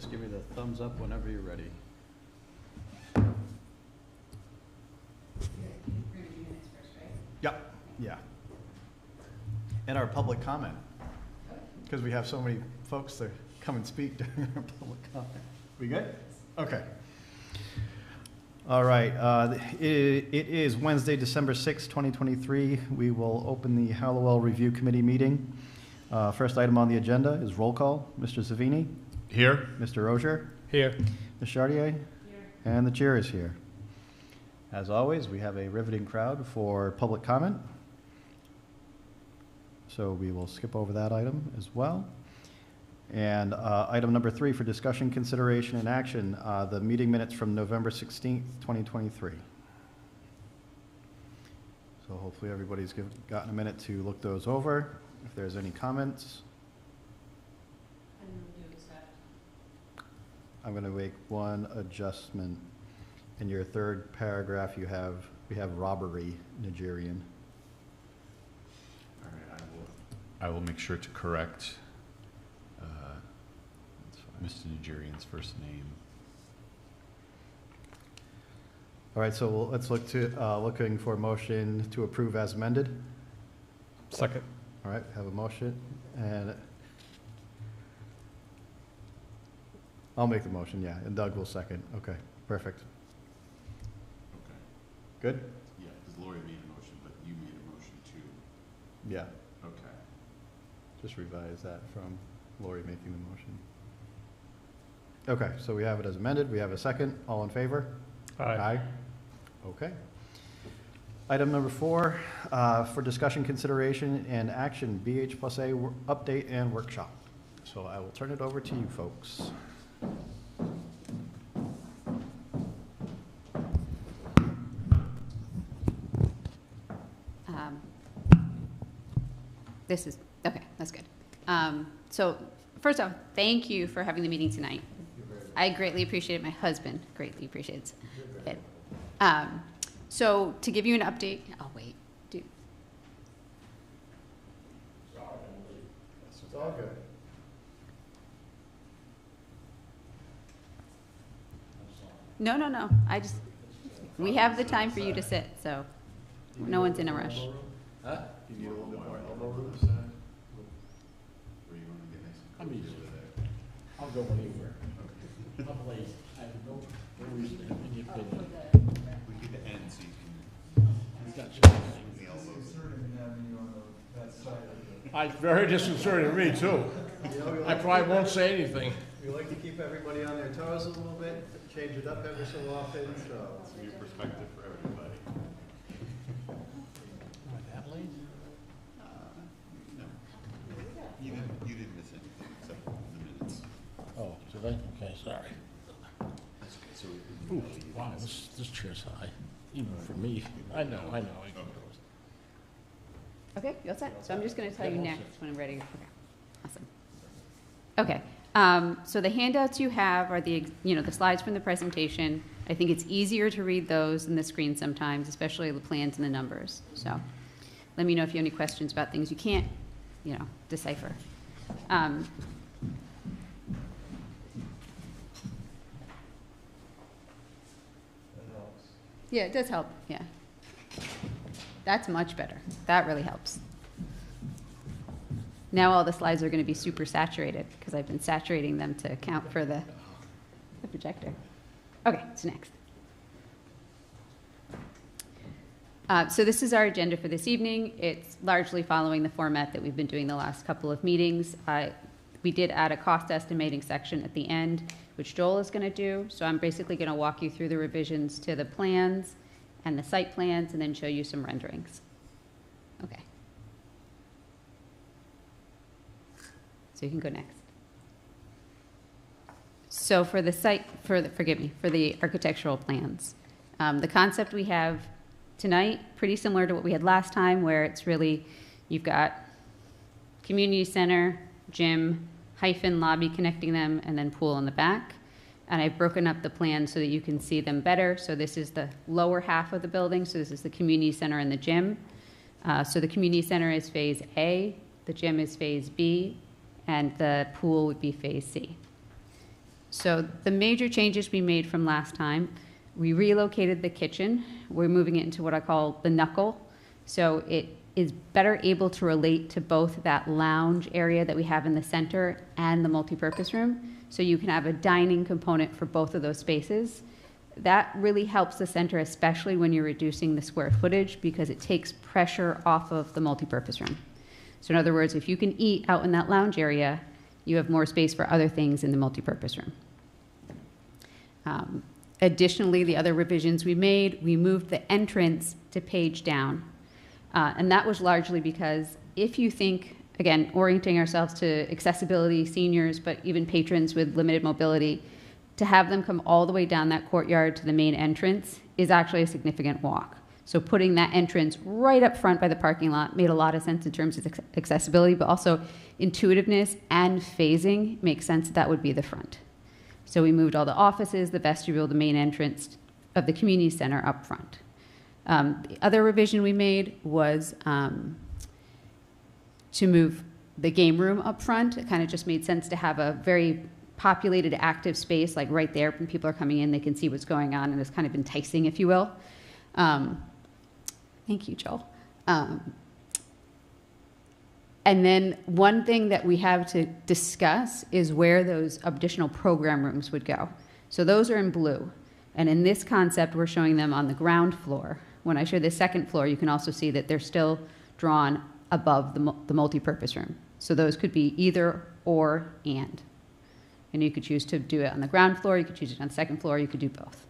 Just give me the thumbs up whenever you're ready. Yep, yeah. And our public comment, because we have so many folks that come and speak during our public comment. We good? Okay. All right, it is Wednesday, December 6th, 2023. We will open the Halliwell Review Committee meeting. First item on the agenda is roll call. Mr. Savini? Here. Mr. Rozier? Here. Ms. Chartier? Here. And the chair is here. As always, we have a riveting crowd for public comment. So we will skip over that item as well. And item number 3 for discussion, consideration, and action, the meeting minutes from November 16th, 2023. So hopefully everybody's gotten a minute to look those over. If there's any comments. I'm going to make one adjustment. In your third paragraph, we have robbery, Nigerian. All right, I will make sure to correct Mr. Nigerian's first name. All right, so let's looking for a motion to approve as amended. Second. All right, have a motion, and I'll make the motion, yeah, and Doug will second. Okay, perfect. Okay. Good? Yeah, because Lori made a motion, but you made a motion too. Yeah. Okay. Just revise that from Lori making the motion. Okay, so we have it as amended. We have a second. All in favor? Aye. Aye. Okay. Item number 4, for discussion, consideration, and action, BH+A Update and Workshop. So I will turn it over to you folks. This is, okay, that's good. So first off, thank you for having the meeting tonight. I greatly appreciate it. My husband greatly appreciates it. So to give you an update, I'll wait. Dude. It's all good. No. We have the time for you to sit, so no one's in a rush. Huh? You need a little bit more elbow room? I'm easy with that. I'll go anywhere. I'm late. I have no reason to have any opinion. We need to end so you You got can you. the elbows. It's very disconcerting to me, too. I probably won't say anything. We like to keep everybody on their toes a little bit, change it up every so often, so. It's a new perspective for everybody. Am I that late? No. You didn't miss anything except the minutes. Oh, did I? Okay, sorry. That's okay. So Ooh, wow, this chair's high, even for me. I know. Okay, you all set? So I'm just going to tell Yeah, you all next set. when I'm ready. Okay, awesome. Okay, so the handouts you have are the slides from the presentation. I think it's easier to read those than the screen sometimes, especially the plans and the numbers. So let me know if you have any questions about things you can't, decipher. Yeah, it does help, yeah. That's much better. That really helps. Now all the slides are going to be super saturated because I've been saturating them to account for the projector. Okay, so next. So this is our agenda for this evening. It's largely following the format that we've been doing the last couple of meetings. We did add a cost estimating section at the end, which Joel is going to do. So I'm basically going to walk you through the revisions to the plans and the site plans and then show you some renderings. Okay. So you can go next. So for the site, for the architectural plans, the concept we have tonight, pretty similar to what we had last time, where it's really, you've got community center, gym, hyphen lobby connecting them, and then pool in the back. And I've broken up the plan so that you can see them better. So this is the lower half of the building. So this is the community center and the gym. So the community center is phase A, the gym is phase B, and the pool would be phase C. So the major changes we made from last time, we relocated the kitchen. We're moving it into what I call the knuckle. So it is better able to relate to both that lounge area that we have in the center and the multipurpose room. So you can have a dining component for both of those spaces. That really helps the center, especially when you're reducing the square footage, because it takes pressure off of the multipurpose room. So in other words, if you can eat out in that lounge area, you have more space for other things in the multipurpose room. Additionally, the other revisions we made, we moved the entrance to page down. And that was largely because if you think, again, orienting ourselves to accessibility, seniors, but even patrons with limited mobility, to have them come all the way down that courtyard to the main entrance is actually a significant walk. So putting that entrance right up front by the parking lot made a lot of sense in terms of accessibility, but also intuitiveness and phasing makes sense that would be the front. So we moved all the offices, the vestibule, the main entrance of the community center up front. The other revision we made was to move the game room up front. It kind of just made sense to have a very populated, active space, like right there when people are coming in, they can see what's going on, and it's kind of enticing, if you will. Thank you, Joel. And then one thing that we have to discuss is where those additional program rooms would go. So those are in blue. And in this concept, we're showing them on the ground floor. When I show the second floor, you can also see that they're still drawn above the multipurpose room. So those could be either or and. And you could choose to do it on the ground floor, you could choose it on the second floor, you could do both.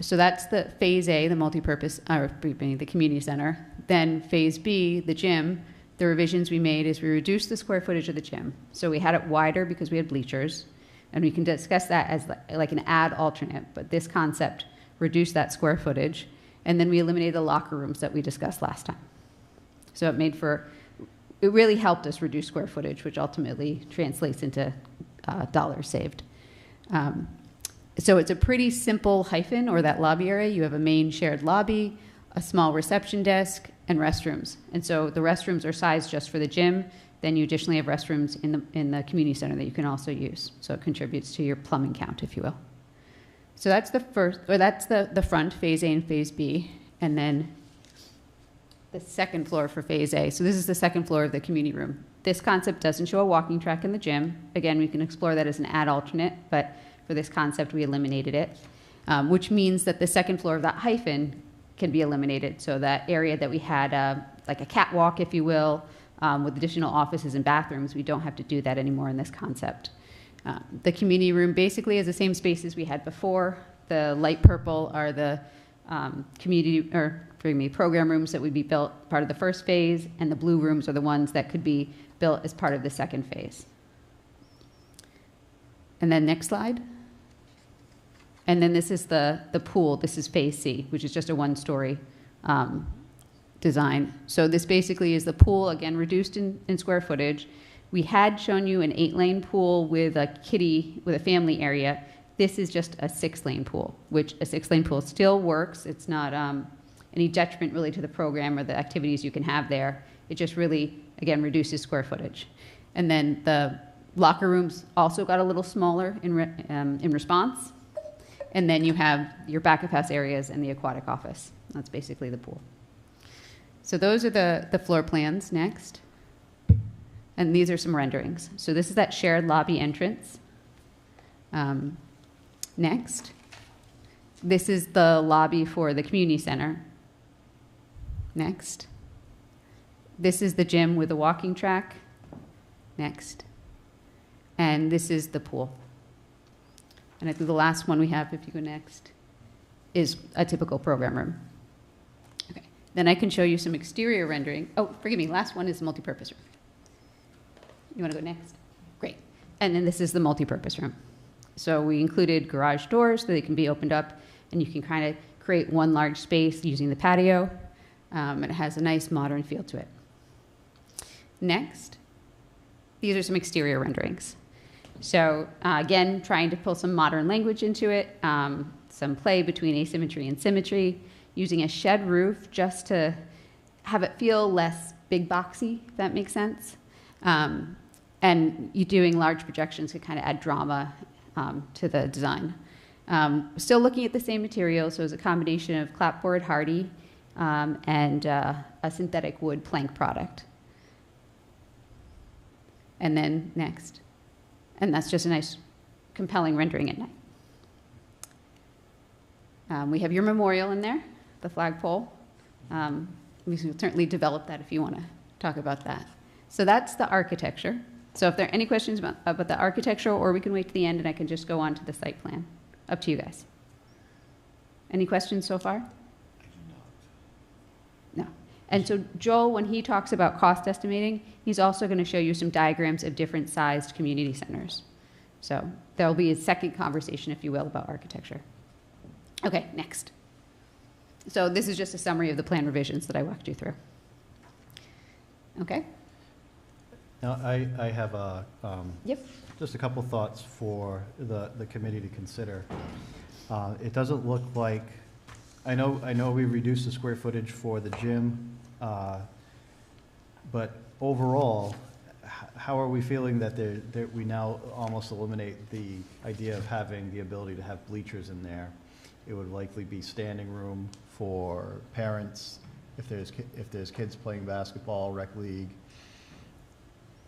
So that's the phase A, the multipurpose, or the community center. Then phase B, the gym, the revisions we made is we reduced the square footage of the gym. So we had it wider because we had bleachers, and we can discuss that as like an add alternate, but this concept reduced that square footage. And then we eliminated the locker rooms that we discussed last time. So it really helped us reduce square footage, which ultimately translates into dollars saved. So it's a pretty simple hyphen, or that lobby area. You have a main shared lobby, a small reception desk, and restrooms. And so the restrooms are sized just for the gym. Then you additionally have restrooms in the community center that you can also use. So it contributes to your plumbing count, if you will. So that's the front, phase A and phase B. And then the second floor for phase A. So this is the second floor of the community room. This concept doesn't show a walking track in the gym. Again, we can explore that as an add alternate, but for this concept, we eliminated it, which means that the second floor of that hyphen can be eliminated. So that area that we had, like a catwalk, if you will, with additional offices and bathrooms, we don't have to do that anymore in this concept. The community room basically is the same space as we had before. The light purple are the program rooms that would be built part of the first phase, and the blue rooms are the ones that could be built as part of the second phase. And then next slide. And then this is the pool. This is phase C, which is just a one-story design. So this basically is the pool, again, reduced in square footage. We had shown you an 8-lane pool with a family area. This is just a 6-lane pool, which a 6-lane pool still works. It's not any detriment really to the program or the activities you can have there. It just really, again, reduces square footage. And then the locker rooms also got a little smaller in response. And then you have your back-of-house areas and the aquatic office. That's basically the pool. So those are the floor plans next. And these are some renderings. So this is that shared lobby entrance. Next. This is the lobby for the community center. Next. This is the gym with a walking track. Next. And this is the pool. And I think the last one we have, if you go next, is a typical program room. Okay. Then I can show you some exterior rendering. Oh, forgive me, last one is the multipurpose room. You want to go next? Great. And then this is the multipurpose room. So we included garage doors so they can be opened up, and you can kind of create one large space using the patio. And it has a nice modern feel to it. Next, these are some exterior renderings. So again, trying to pull some modern language into it, some play between asymmetry and symmetry, using a shed roof just to have it feel less big boxy, if that makes sense. And you doing large projections could kind of add drama to the design. Still looking at the same material, so it's a combination of clapboard hardy and a synthetic wood plank product. And then next. And that's just a nice, compelling rendering at night. We have your memorial in there, the flagpole. We can certainly develop that if you want to talk about that. So that's the architecture. So if there are any questions about the architecture, or we can wait to the end and I can just go on to the site plan. Up to you guys. Any questions so far? I do not. No. And so Joel, when he talks about cost estimating, he's also going to show you some diagrams of different sized community centers. So there'll be a second conversation, if you will, about architecture. Okay, next. So this is just a summary of the plan revisions that I walked you through. Okay? Now, I have Yep. just a couple thoughts for the committee to consider. It doesn't look like, I know we reduced the square footage for the gym, but overall, how are we feeling that we now almost eliminate the idea of having the ability to have bleachers in there? It would likely be standing room for parents, if there's kids playing basketball, rec league.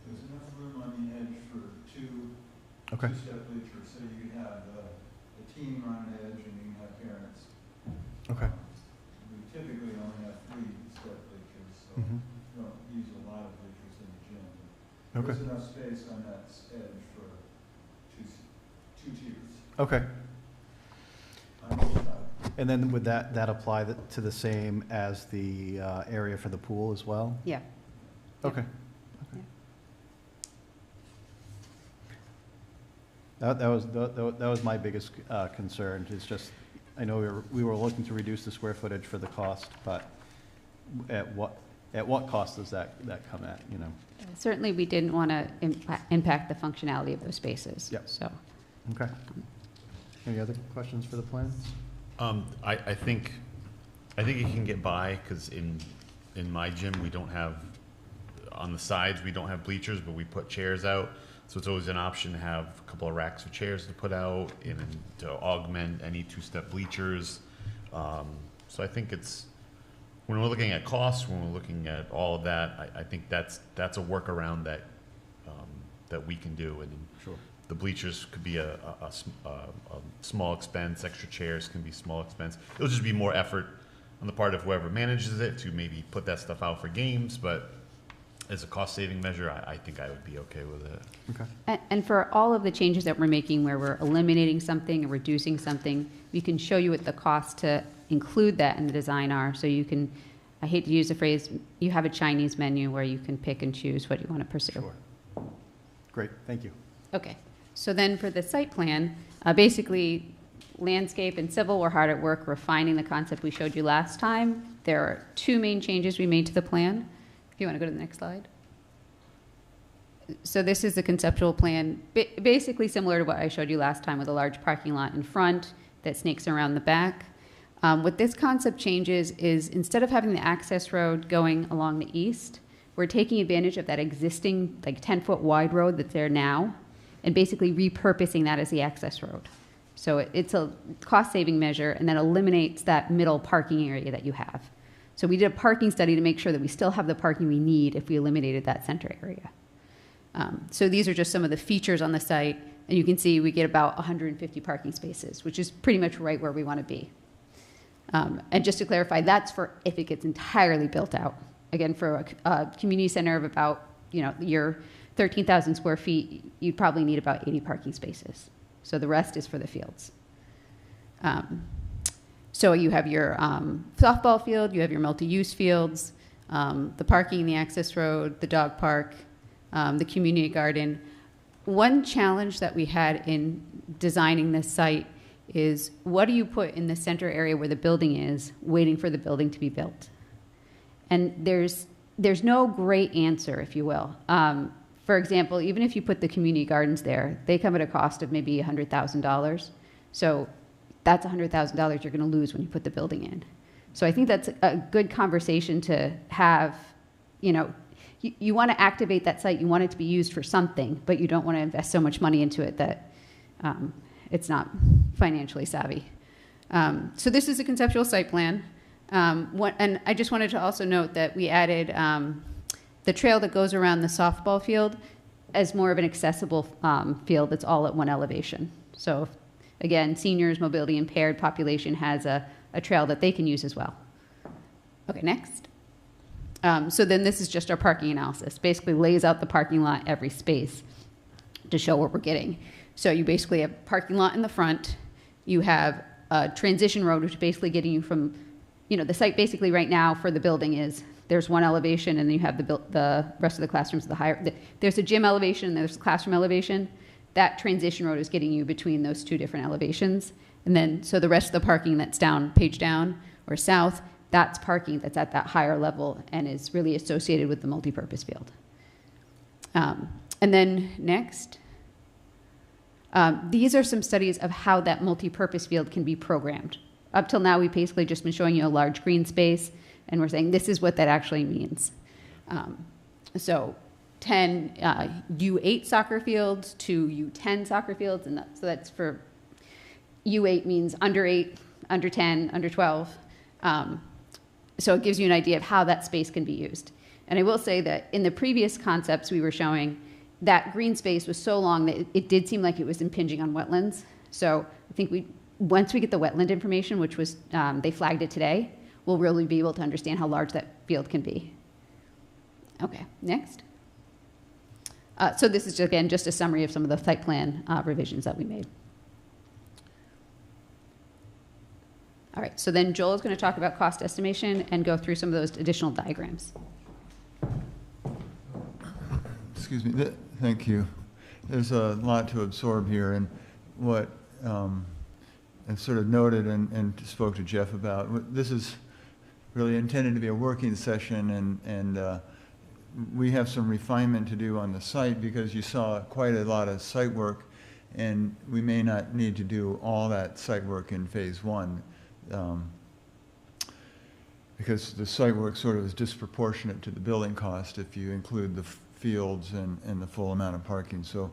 There's enough room on the edge for two two-step bleachers, so you can have the team on the edge and you can have parents. Okay. We typically only have 3 step bleachers, so Mhm. we don't use a lot of bleachers in the gym. Okay. There's enough space on that edge for two tiers Okay. on each side. And then would that apply to the same as the area for the pool as well? Yeah. Okay. Yeah. That was my biggest concern, is just, I know we were looking to reduce the square footage for the cost, but at what cost does that come at, you know? Certainly, we didn't want to impact the functionality of those spaces. Yep. So, Okay. Any other questions for the plans? I think it can get by, because in my gym, we don't have, on the sides, we don't have bleachers, but we put chairs out. So it's always an option to have a couple of racks of chairs to put out and to augment any two-step bleachers. So I think it's, when we're looking at costs, when we're looking at all of that, I think that's a workaround that we can do. And Sure. the bleachers could be a small expense. Extra chairs can be small expense. It'll just be more effort on the part of whoever manages it to maybe put that stuff out for games, but as a cost-saving measure, I think I would be okay with it. Okay. and for all of the changes that we're making, where we're eliminating something or reducing something, we can show you what the cost to include that in the design are. So you can, I hate to use the phrase, you have a Chinese menu where you can pick and choose what you want to pursue. Sure. Great, thank you. Okay, so then for the site plan, basically, landscape and civil were hard at work refining the concept we showed you last time. There are 2 main changes we made to the plan. If you want to go to the next slide. So this is the conceptual plan, basically similar to what I showed you last time, with a large parking lot in front that snakes around the back. What this concept changes is, instead of having the access road going along the east, we're taking advantage of that existing, like, 10-foot wide road that's there now, and basically repurposing that as the access road. So it's a cost-saving measure, and that eliminates that middle parking area that you have. So we did a parking study to make sure that we still have the parking we need if we eliminated that center area. So these are just some of the features on the site, and you can see we get about 150 parking spaces, which is pretty much right where we want to be. And just to clarify, that's for if it gets entirely built out. Again, for a community center of about, your 13,000 square feet, you'd probably need about 80 parking spaces. So the rest is for the fields. So you have your softball field, you have your multi-use fields, the parking, the access road, the dog park, the community garden. One challenge that we had in designing this site is, what do you put in the center area where the building is, waiting for the building to be built? And there's no great answer, if you will. For example, even if you put the community gardens there, they come at a cost of maybe $100,000. So that's $100,000 you're going to lose when you put the building in. So I think that's a good conversation to have. you want to activate that site, you want it to be used for something, but you don't want to invest so much money into it that it's not financially savvy. So this is a conceptual site plan. And I just wanted to also note that we added the trail that goes around the softball field as more of an accessible field that's all at one elevation. So again, seniors, mobility impaired population has a trail that they can use as well. Okay, next. So then this is just our parking analysis. Basically lays out the parking lot, every space, to show what we're getting. So you basically have parking lot in the front. You have a transition road, which is basically getting you from, the site basically right now for the building is there's one elevation, and then you have the rest of the classrooms, there's a gym elevation, and there's a classroom elevation. That transition road is getting you between those two different elevations. And then, so the rest of the parking that's page down or south, that's parking that's at that higher level and is really associated with the multipurpose field. And then next, these are some studies of how that multipurpose field can be programmed. Up till now, we've basically just been showing you a large green space, and we're saying this is what that actually means. So 10 U8 soccer fields to U10 soccer fields, and so that's for U8 means under 8, under 10, under 12. So it gives you an idea of how that space can be used. And I will say that in the previous concepts we were showing, that green space was so long that it did seem like it was impinging on wetlands. So I think once we get the wetland information, which was, they flagged it today, we'll really be able to understand how large that field can be. Okay, next. So this is, again, just a summary of some of the site plan revisions that we made. All right, so then Joel is going to talk about cost estimation and go through some of those additional diagrams. Excuse me, thank you. There's a lot to absorb here, and what I sort of noted and spoke to Jeff about, this is really intended to be a working session, and we have some refinement to do on the site because you saw quite a lot of site work, and we may not need to do all that site work in phase one. Because the site work sort of is disproportionate to the building cost if you include the fields and the full amount of parking. So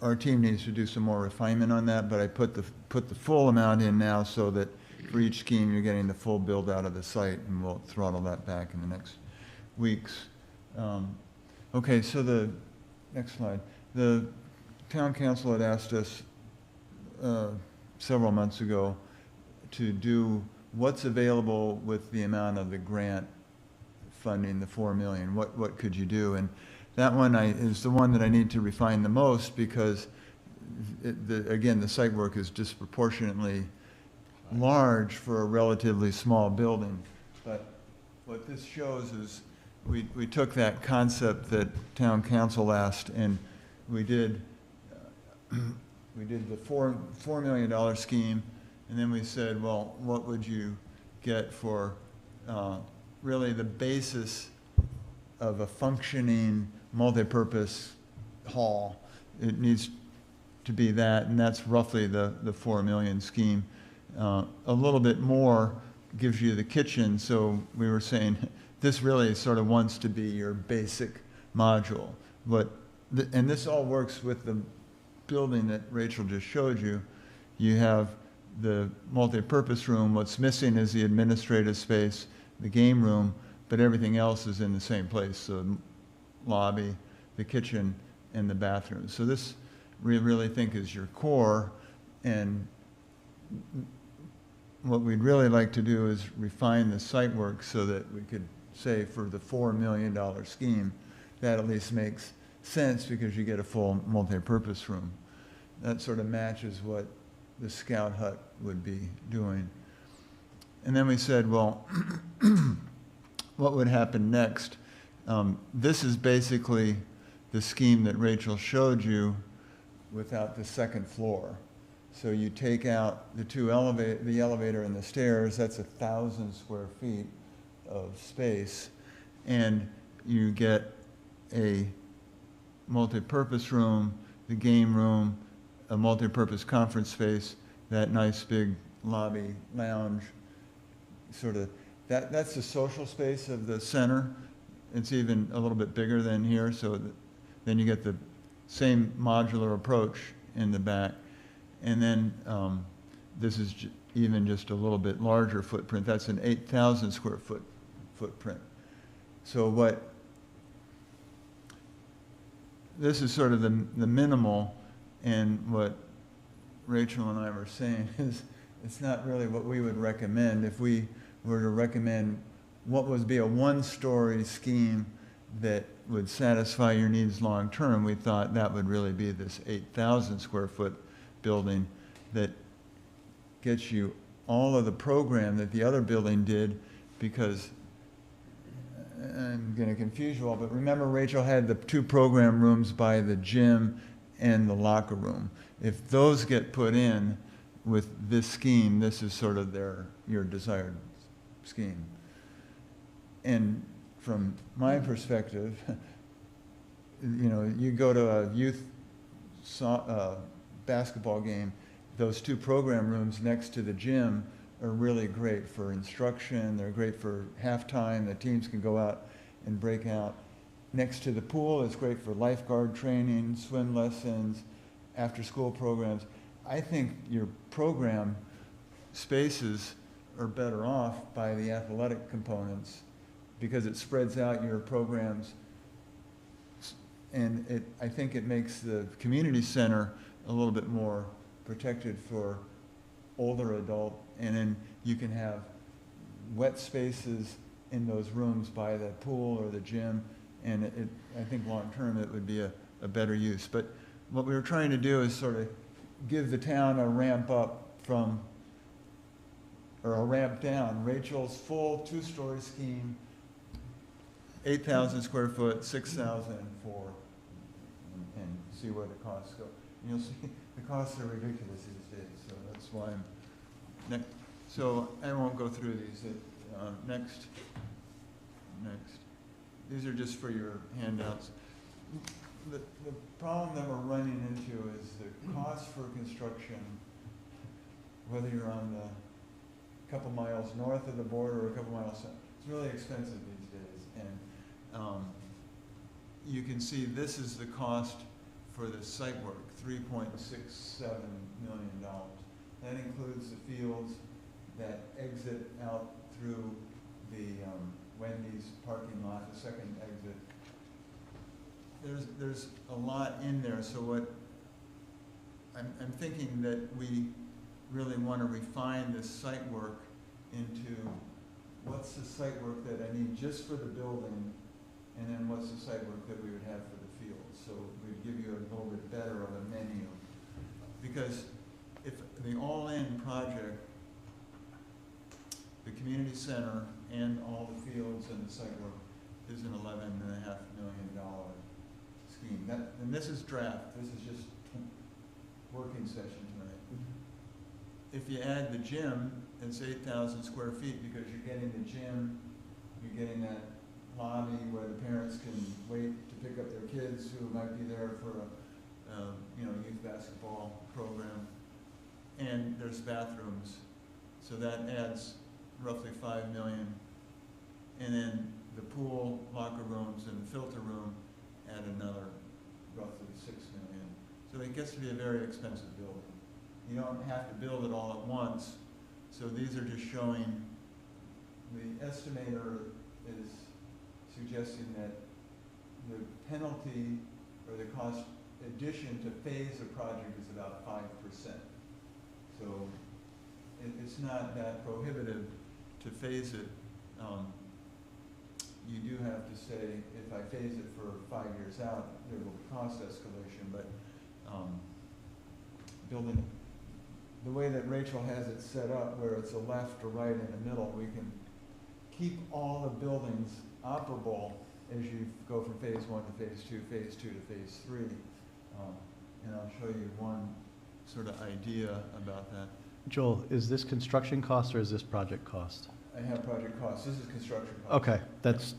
our team needs to do some more refinement on that, but I put the full amount in now so that for each scheme you're getting the full build out of the site, and we'll throttle that back in the next weeks. Okay, so the next slide. The town council had asked us several months ago to do what's available with the amount of the grant funding, the $4 million. What could you do? And that one is the one that I need to refine the most because, again, the site work is disproportionately large for a relatively small building. But what this shows is we took that concept that town council asked, and we did the $4 million scheme. And then we said, well, what would you get for really the basis of a functioning multi-purpose hall? It needs to be that, and that's roughly the $4 million scheme. A little bit more gives you the kitchen, so we were saying this really sort of wants to be your basic module. And this all works with the building that Rachel just showed you. You have the multi-purpose room. What's missing is the administrative space, the game room, but everything else is in the same place. So lobby, the kitchen, and the bathroom. So this we really think is your core, and what we'd really like to do is refine the site work so that we could say for the $4 million scheme, that at least makes sense because you get a full multi-purpose room. That sort of matches what the Scout Hut would be doing. And then we said, well, what would happen next? This is basically the scheme that Rachel showed you without the second floor. So you take out the elevator and the stairs, that's 1,000 square feet of space, and you get a multi-purpose room, the game room, a multi-purpose conference space, that nice big lobby lounge, sort of, that's the social space of the center. it's even a little bit bigger than here, so then you get the same modular approach in the back. And then this is even just a little bit larger footprint. That's an 8,000 square foot footprint. So this is sort of the minimal, and what Rachel and I were saying is it's not really what we would recommend. If we were to recommend what would be a one-story scheme that would satisfy your needs long-term, we thought that would really be this 8,000 square foot building that gets you all of the program that the other building did, because I'm going to confuse you all, but remember Rachel had the 2 program rooms by the gym and the locker room. If those get put in with this scheme, this is sort of your desired scheme. And from my perspective, you know, you go to a youth basketball game, those 2 program rooms next to the gym are really great for instruction. They're great for halftime. The teams can go out and break out. Next to the pool, it's great for lifeguard training, swim lessons, after-school programs. I think your program spaces are better off by the athletic components because it spreads out your programs, and I think it makes the community center a little bit more protected for older adult, and then you can have wet spaces in those rooms by the pool or the gym, and I think long-term it would be a better use. But what we were trying to do is sort of give the town a ramp up from, or a ramp down. Rachel's full 2-story scheme, 8,000 square foot, 6,000 for, and see where the costs go. You'll see the costs are ridiculous these days, so that's why I'm next. So I won't go through these. Next. These are just for your handouts. The problem that we're running into is the cost for construction, whether you're on the couple miles north of the border or a couple miles south. It's really expensive these days, and you can see this is the cost for the site work, $3.67 million. That includes the fields that exit out through the Wendy's parking lot, the second exit. There's a lot in there, so what I'm thinking that we really want to refine this site work into what's the site work that I need just for the building, and then what's the site work that we would have for the field. So we'd give you a little bit better of a menu. Because if the all-in project, the community center and all the fields and the site work is an $11.5 million scheme. And this is draft. This is just working session tonight. If you add the gym, it's 8,000 square feet because you're getting the gym, you're getting that lobby where the parents can wait to pick up their kids who might be there for a youth basketball program, and there's bathrooms, so that adds roughly $5 million, and then the pool, locker rooms, and the filter room add another roughly $6 million. So it gets to be a very expensive building. You don't have to build it all at once, so these are just showing, the estimator is suggesting that the penalty or the cost addition to phase a project is about 5%. So it's not that prohibitive to phase it. You do have to say, if I phase it for 5 years out, there will be cost escalation, but building, the way that Rachel has it set up, where it's a left or right in the middle, we can keep all the buildings operable as you go from phase 1 to phase 2 to phase 3. And I'll show you one sort of idea about that. Joel, is this construction cost or is this project cost? I have project costs. This is construction costs. Okay, that's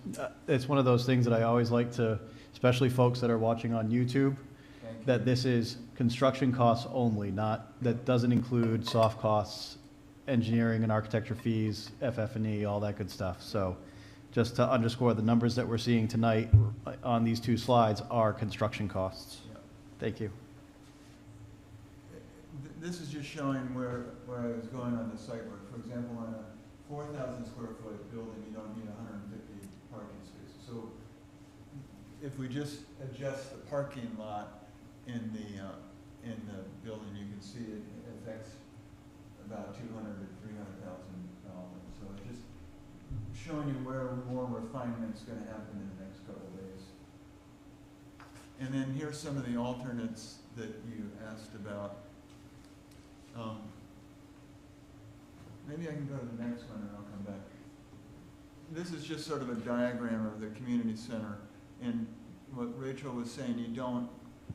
it's one of those things that I always like to, especially folks that are watching on YouTube, Thank you. that this is construction costs only, not, that doesn't include soft costs, engineering and architecture fees, FF&E, all that good stuff. So just to underscore, the numbers that we're seeing tonight on these two slides are construction costs. Yeah. Thank you. This is just showing where I was going on the site work. For example, on a 4,000 square foot building, you don't need 150 parking spaces. So if we just adjust the parking lot in the building, you can see it affects about $200,000 to $300,000. So it's just showing you where more refinement's going to happen in the next couple of days. And then here's some of the alternates that you asked about. Maybe I can go to the next one and I'll come back. This is just sort of a diagram of the community center, and what Rachel was saying,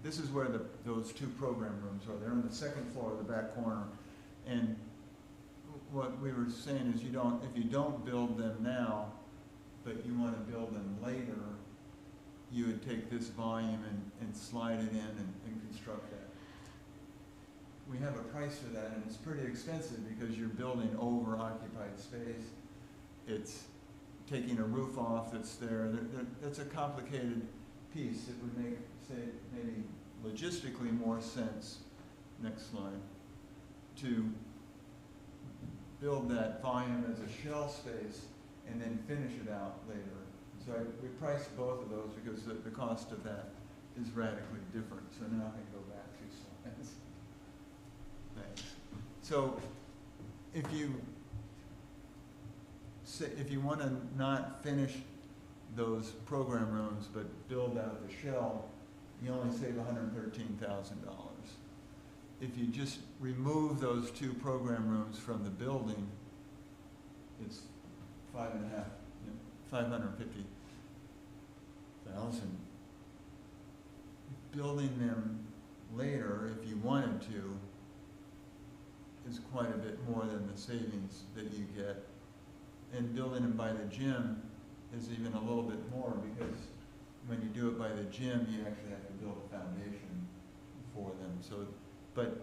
this is where those two program rooms are. They're on the second floor of the back corner, and what we were saying is if you don't build them now, but you want to build them later, you would take this volume and slide it in and construct that. We have a price for that, and it's pretty expensive because you're building over occupied space. It's taking a roof off that's there. That's a complicated piece. It would make, say, maybe logistically more sense, next slide, to build that volume as a shell space and then finish it out later. So we priced both of those because the cost of that is radically different. So now I can go back 2 slides. Thanks. So if you want to not finish those program rooms but build out the shell, you only save $113,000. If you just remove those 2 program rooms from the building, it's $550,000. Building them later, if you wanted to, is quite a bit more than the savings that you get. And building them by the gym is even a little bit more, because when you do it by the gym, you actually have to build a foundation for them. So, but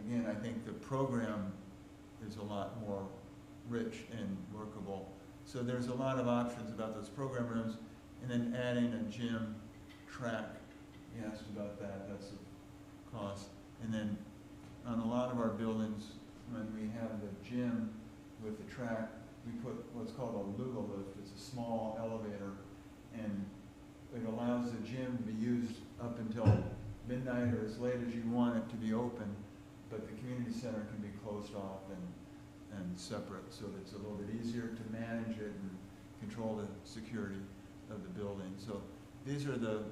again, I think the program is a lot more rich and workable. So there's a lot of options about those program rooms, and then adding a gym track. You asked about that, that's a cost. And then on a lot of our buildings, when we have the gym with the track, we put what's called a Lula lift. It's a small elevator, and it allows the gym to be used up until midnight or as late as you want it to be open, but the community center can be closed off and separate, so that it's a little bit easier to manage it and control the security of the building. So these are the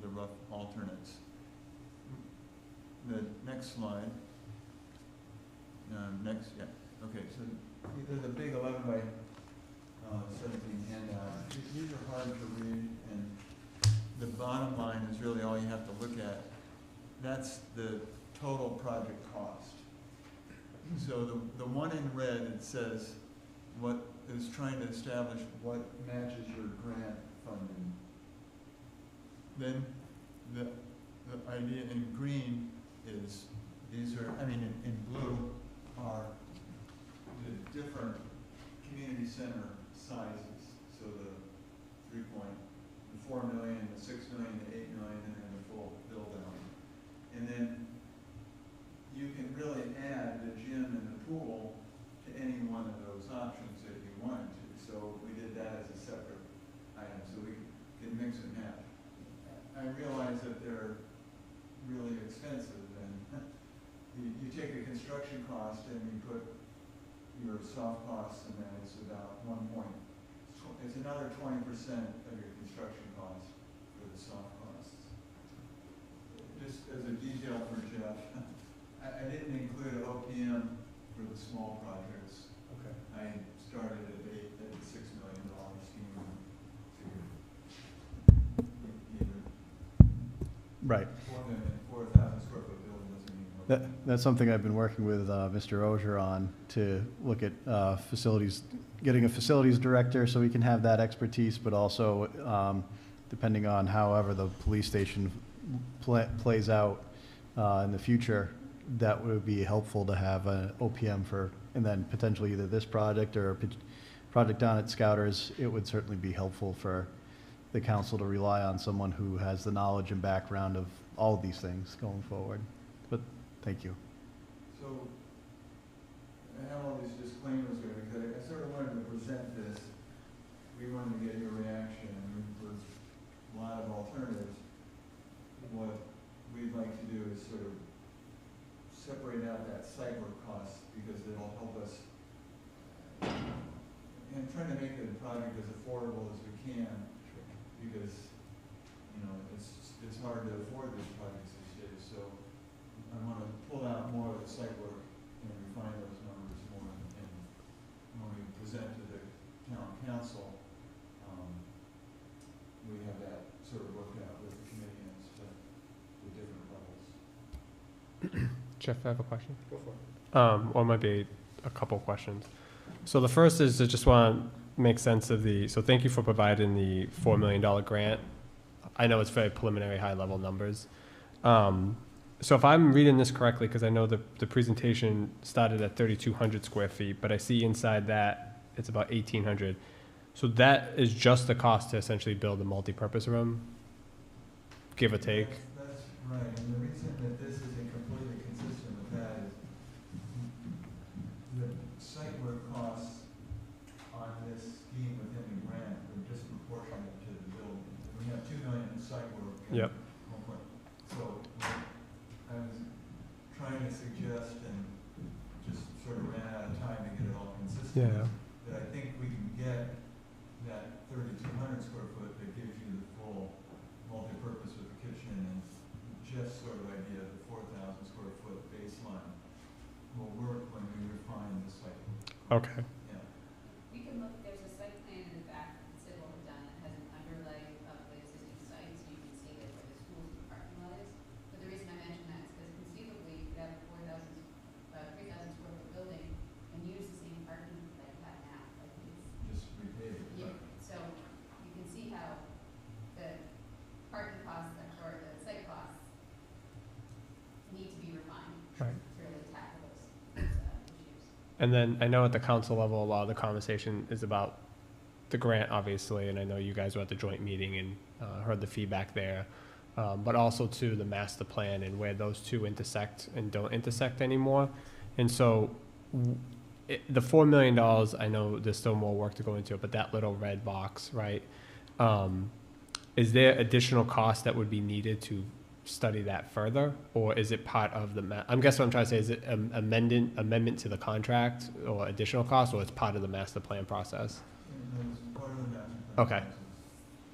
rough alternates. The next slide. Next, yeah. Okay, so there's a big 11 by 17 handout. These are hard to read, and the bottom line is really all you have to look at. That's the total project cost. So the one in red, it says what is trying to establish what matches your grant funding. Then the idea in green is these are, I mean in blue are the different community center sizes. So the 4 million, the 6 million, the 8 million, and then the full build out. And then you can really add the gym and the pool to any one of those options if you wanted to. So we did that as a separate item, so we can mix and match. I realize that they're really expensive, and you take a construction cost and you put your soft costs, and then it's about it's another 20% of your construction cost for the soft costs. Just as a detail for Jeff, I didn't include an OPM for the small projects. Okay. I started at $6 million scheme. Right. 4,000 square foot building doesn't mean more. That's something I've been working with Mr. Ogier on, to look at facilities, getting a facilities director so we can have that expertise, but also depending on however the police station plays out in the future, that would be helpful to have an OPM for, and then potentially either this project or a project down at Scouters, it would certainly be helpful for the council to rely on someone who has the knowledge and background of all of these things going forward. But thank you. So, I have all these disclaimers here, because I sort of wanted to present this. We wanted to get your reaction, and there's a lot of alternatives. What we'd like to do is sort of separate out that site work cost, because it'll help us and trying to make the project as affordable as we can, because, you know, it's hard to afford these projects these days. So I want to pull out more of the site work and refine those numbers more. And when we present to the town council, we have that sort of worked out with the committee and stuff, the different levels. Jeff, I have a question. Go for it. Or it might be a couple questions. So the first is I just want to make sense of so thank you for providing the $4 million grant. I know it's very preliminary, high-level numbers. So if I'm reading this correctly, because I know the presentation started at 3,200 square feet, but I see inside that it's about 1,800. So that is just the cost to essentially build a multi-purpose room, give or take? That's right, and the reason that this isn't completely consistent with that is the site work costs on this scheme within the grant are disproportionate to the building. We have $2 million in site work. Yep. So I was trying to suggest, and just sort of ran out of time to get it all consistent, Yeah. that I think we can get that 3,200 square foot that gives you the full multi-purpose with the kitchen and just sort of idea of the 4,000 square foot baseline will work when we refine the site. Okay. Yeah. We can look, there's a site plan in the back that said what we've done, that has an underlay of the existing site, so you can see that where the schools and parking lot is. But the reason I mention that is because conceivably, you could have a 3,000 square foot building and use the same parking that you have now, like these. Just repave it. Yeah, so you can see how the parking costs or the site costs need to be refined Right. to really tackle those issues. And then I know at the council level, a lot of the conversation is about the grant, obviously, and I know you guys were at the joint meeting and heard the feedback there, but also to the master plan and where those two intersect and don't intersect anymore. And so the $4 million, I know there's still more work to go into it, but that little red box, right? Is there additional cost that would be needed to study that further, or is it part of the I'm guessing what I'm trying to say, is it amendment to the contract or additional cost, or it's part of the master plan process? And it's part of the master plan. Okay. process.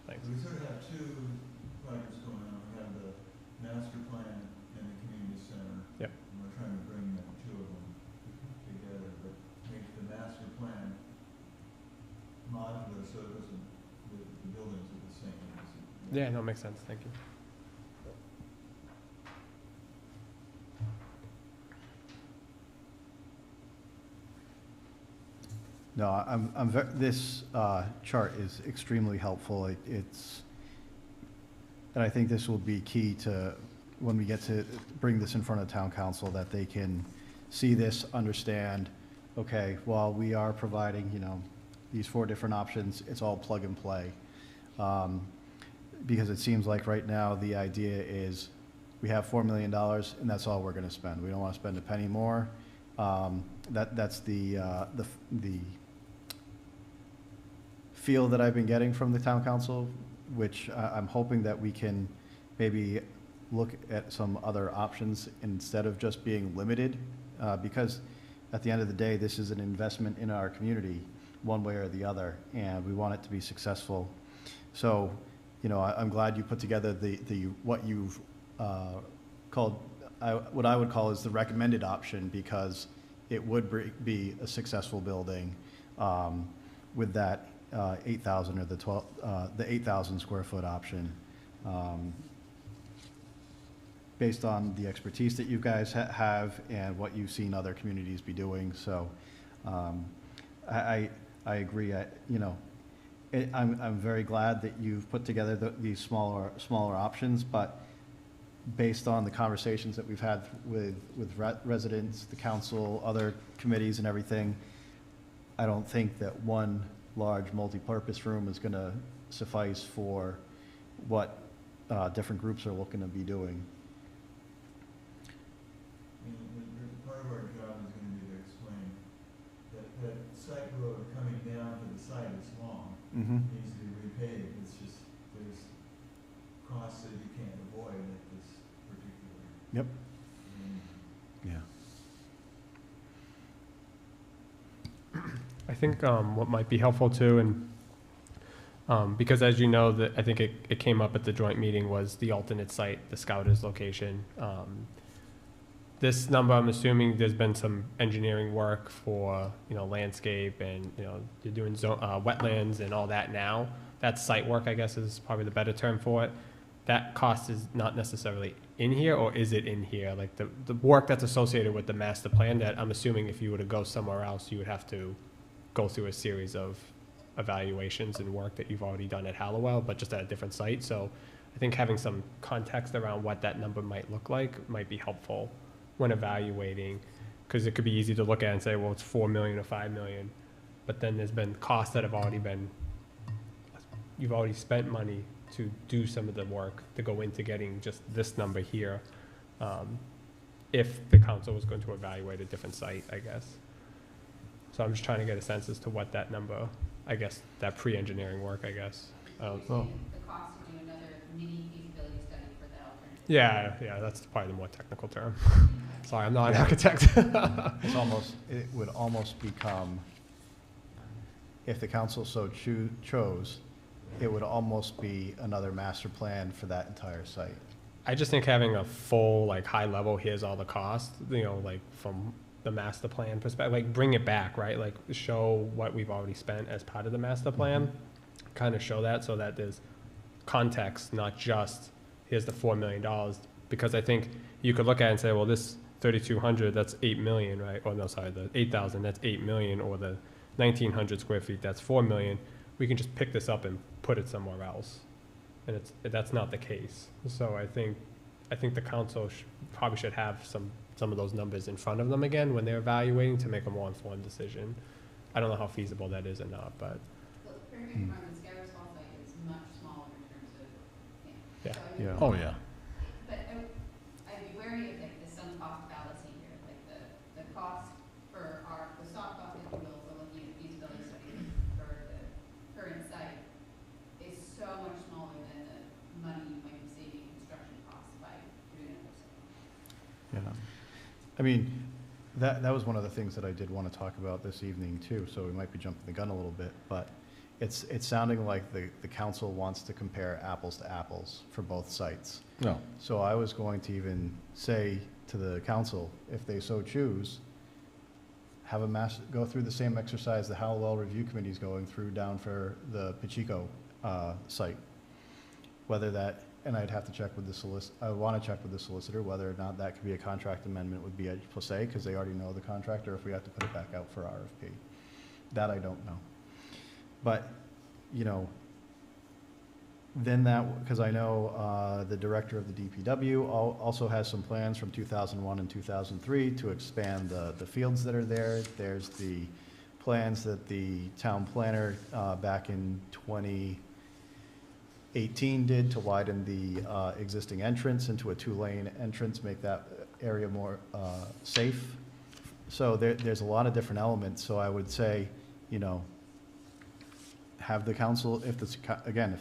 Thanks. We sort of have two projects going on. We have the master plan and the community center. Yep. And we're trying to bring the two of them together, but make the master plan modular so it doesn't, the buildings are the same. Yeah, no, it makes sense. Thank you. No, this chart is extremely helpful. It's, and I think this will be key to, when we get to bring this in front of town council, that they can see this, understand, okay, while we are providing, you know, these 4 different options, it's all plug and play. Because it seems like right now the idea is we have $4 million and that's all we're going to spend. We don't want to spend a penny more. That's the feel that I've been getting from the town council, which I'm hoping that we can maybe look at some other options instead of just being limited, because at the end of the day, this is an investment in our community, one way or the other, and we want it to be successful. So, you know, I'm glad you put together what you've called, what I would call is the recommended option, because it would be a successful building with that 8,000 or the 8,000 square foot option, based on the expertise that you guys have and what you've seen other communities be doing. So I agree. You know, I'm very glad that you've put together these smaller options, but based on the conversations that we've had with residents, the council, other committees and everything, I don't think that one large multi-purpose room is going to suffice for what different groups are looking to be doing. Part of our job is going to be to explain that site road coming down to the site is long, needs to be repaved. It's just, there's costs that you can't avoid at this particular. Yep. Yeah. I think what might be helpful too, and because as you know, that I think it came up at the joint meeting, was the alternate site, the Scouters location. This number, I'm assuming there's been some engineering work for, landscape and, you're doing wetlands and all that now. That's site work, I guess, is probably the better term for it. That cost is not necessarily in here, or is it in here? Like the work that's associated with the master plan, that I'm assuming if you were to go somewhere else, you would have to go through a series of evaluations and work that you've already done at Halliwell, but just at a different site. So I think having some context around what that number might look like might be helpful when evaluating, because it could be easy to look at and say, well, it's 4 million or 5 million, but then there's been costs that have already been, you've already spent money to do some of the work to go into getting just this number here, if the council was going to evaluate a different site, I guess. So I'm just trying to get a sense as to what that number, I guess, that pre-engineering work, I guess. So the cost to do another mini feasibility study for that alternative? Yeah, that's probably the more technical term. Sorry, I'm not an architect. It would almost become, if the council so chose, it would almost be another master plan for that entire site. I just think having a full, high level, here's all the costs, from the master plan perspective, bring it back, right? Show what we've already spent as part of the master plan, kind of show that so that there's context, not just here's the $4 million, because I think you could look at it and say, well, this 3,200, that's 8 million, right? Or no, sorry, the 8,000, that's 8 million, or the 1,900 square feet, that's 4 million. We can just pick this up and put it somewhere else. And that's not the case. So I think the council probably should have some of those numbers in front of them again when they're evaluating to make a more informed decision. I don't know how feasible that is or not, but. Well, correct me if I'm wrong, the Scouters Hall site is much smaller in terms of, Yeah. So, I mean, Yeah. Oh, yeah. But I'd be wary of the sunk cost fallacy here, the cost for the soft cost, if you will, for looking at feasibility studies for the current site is so much smaller than the money you might be saving construction costs by doing another site. Yeah. I mean, that was one of the things that I did want to talk about this evening too, so we might be jumping the gun a little bit, but it's sounding like the council wants to compare apples to apples for both sites. No. So I was going to even say to the council, if they so choose, have go through the same exercise the Halliwell Review Committee is going through down for the Pacheco site. Whether that, and I'd have to check with I want to check with the solicitor whether or not that could be a contract amendment with BH+A, because they already know the contract, or if we have to put it back out for RFP. That I don't know. But, then because I know the director of the DPW also has some plans from 2001 and 2003 to expand the fields that are there. There's the plans that the town planner back in 2018 did to widen the existing entrance into a 2-lane entrance, make that area more safe. So there's a lot of different elements. So I would say, have the council, if the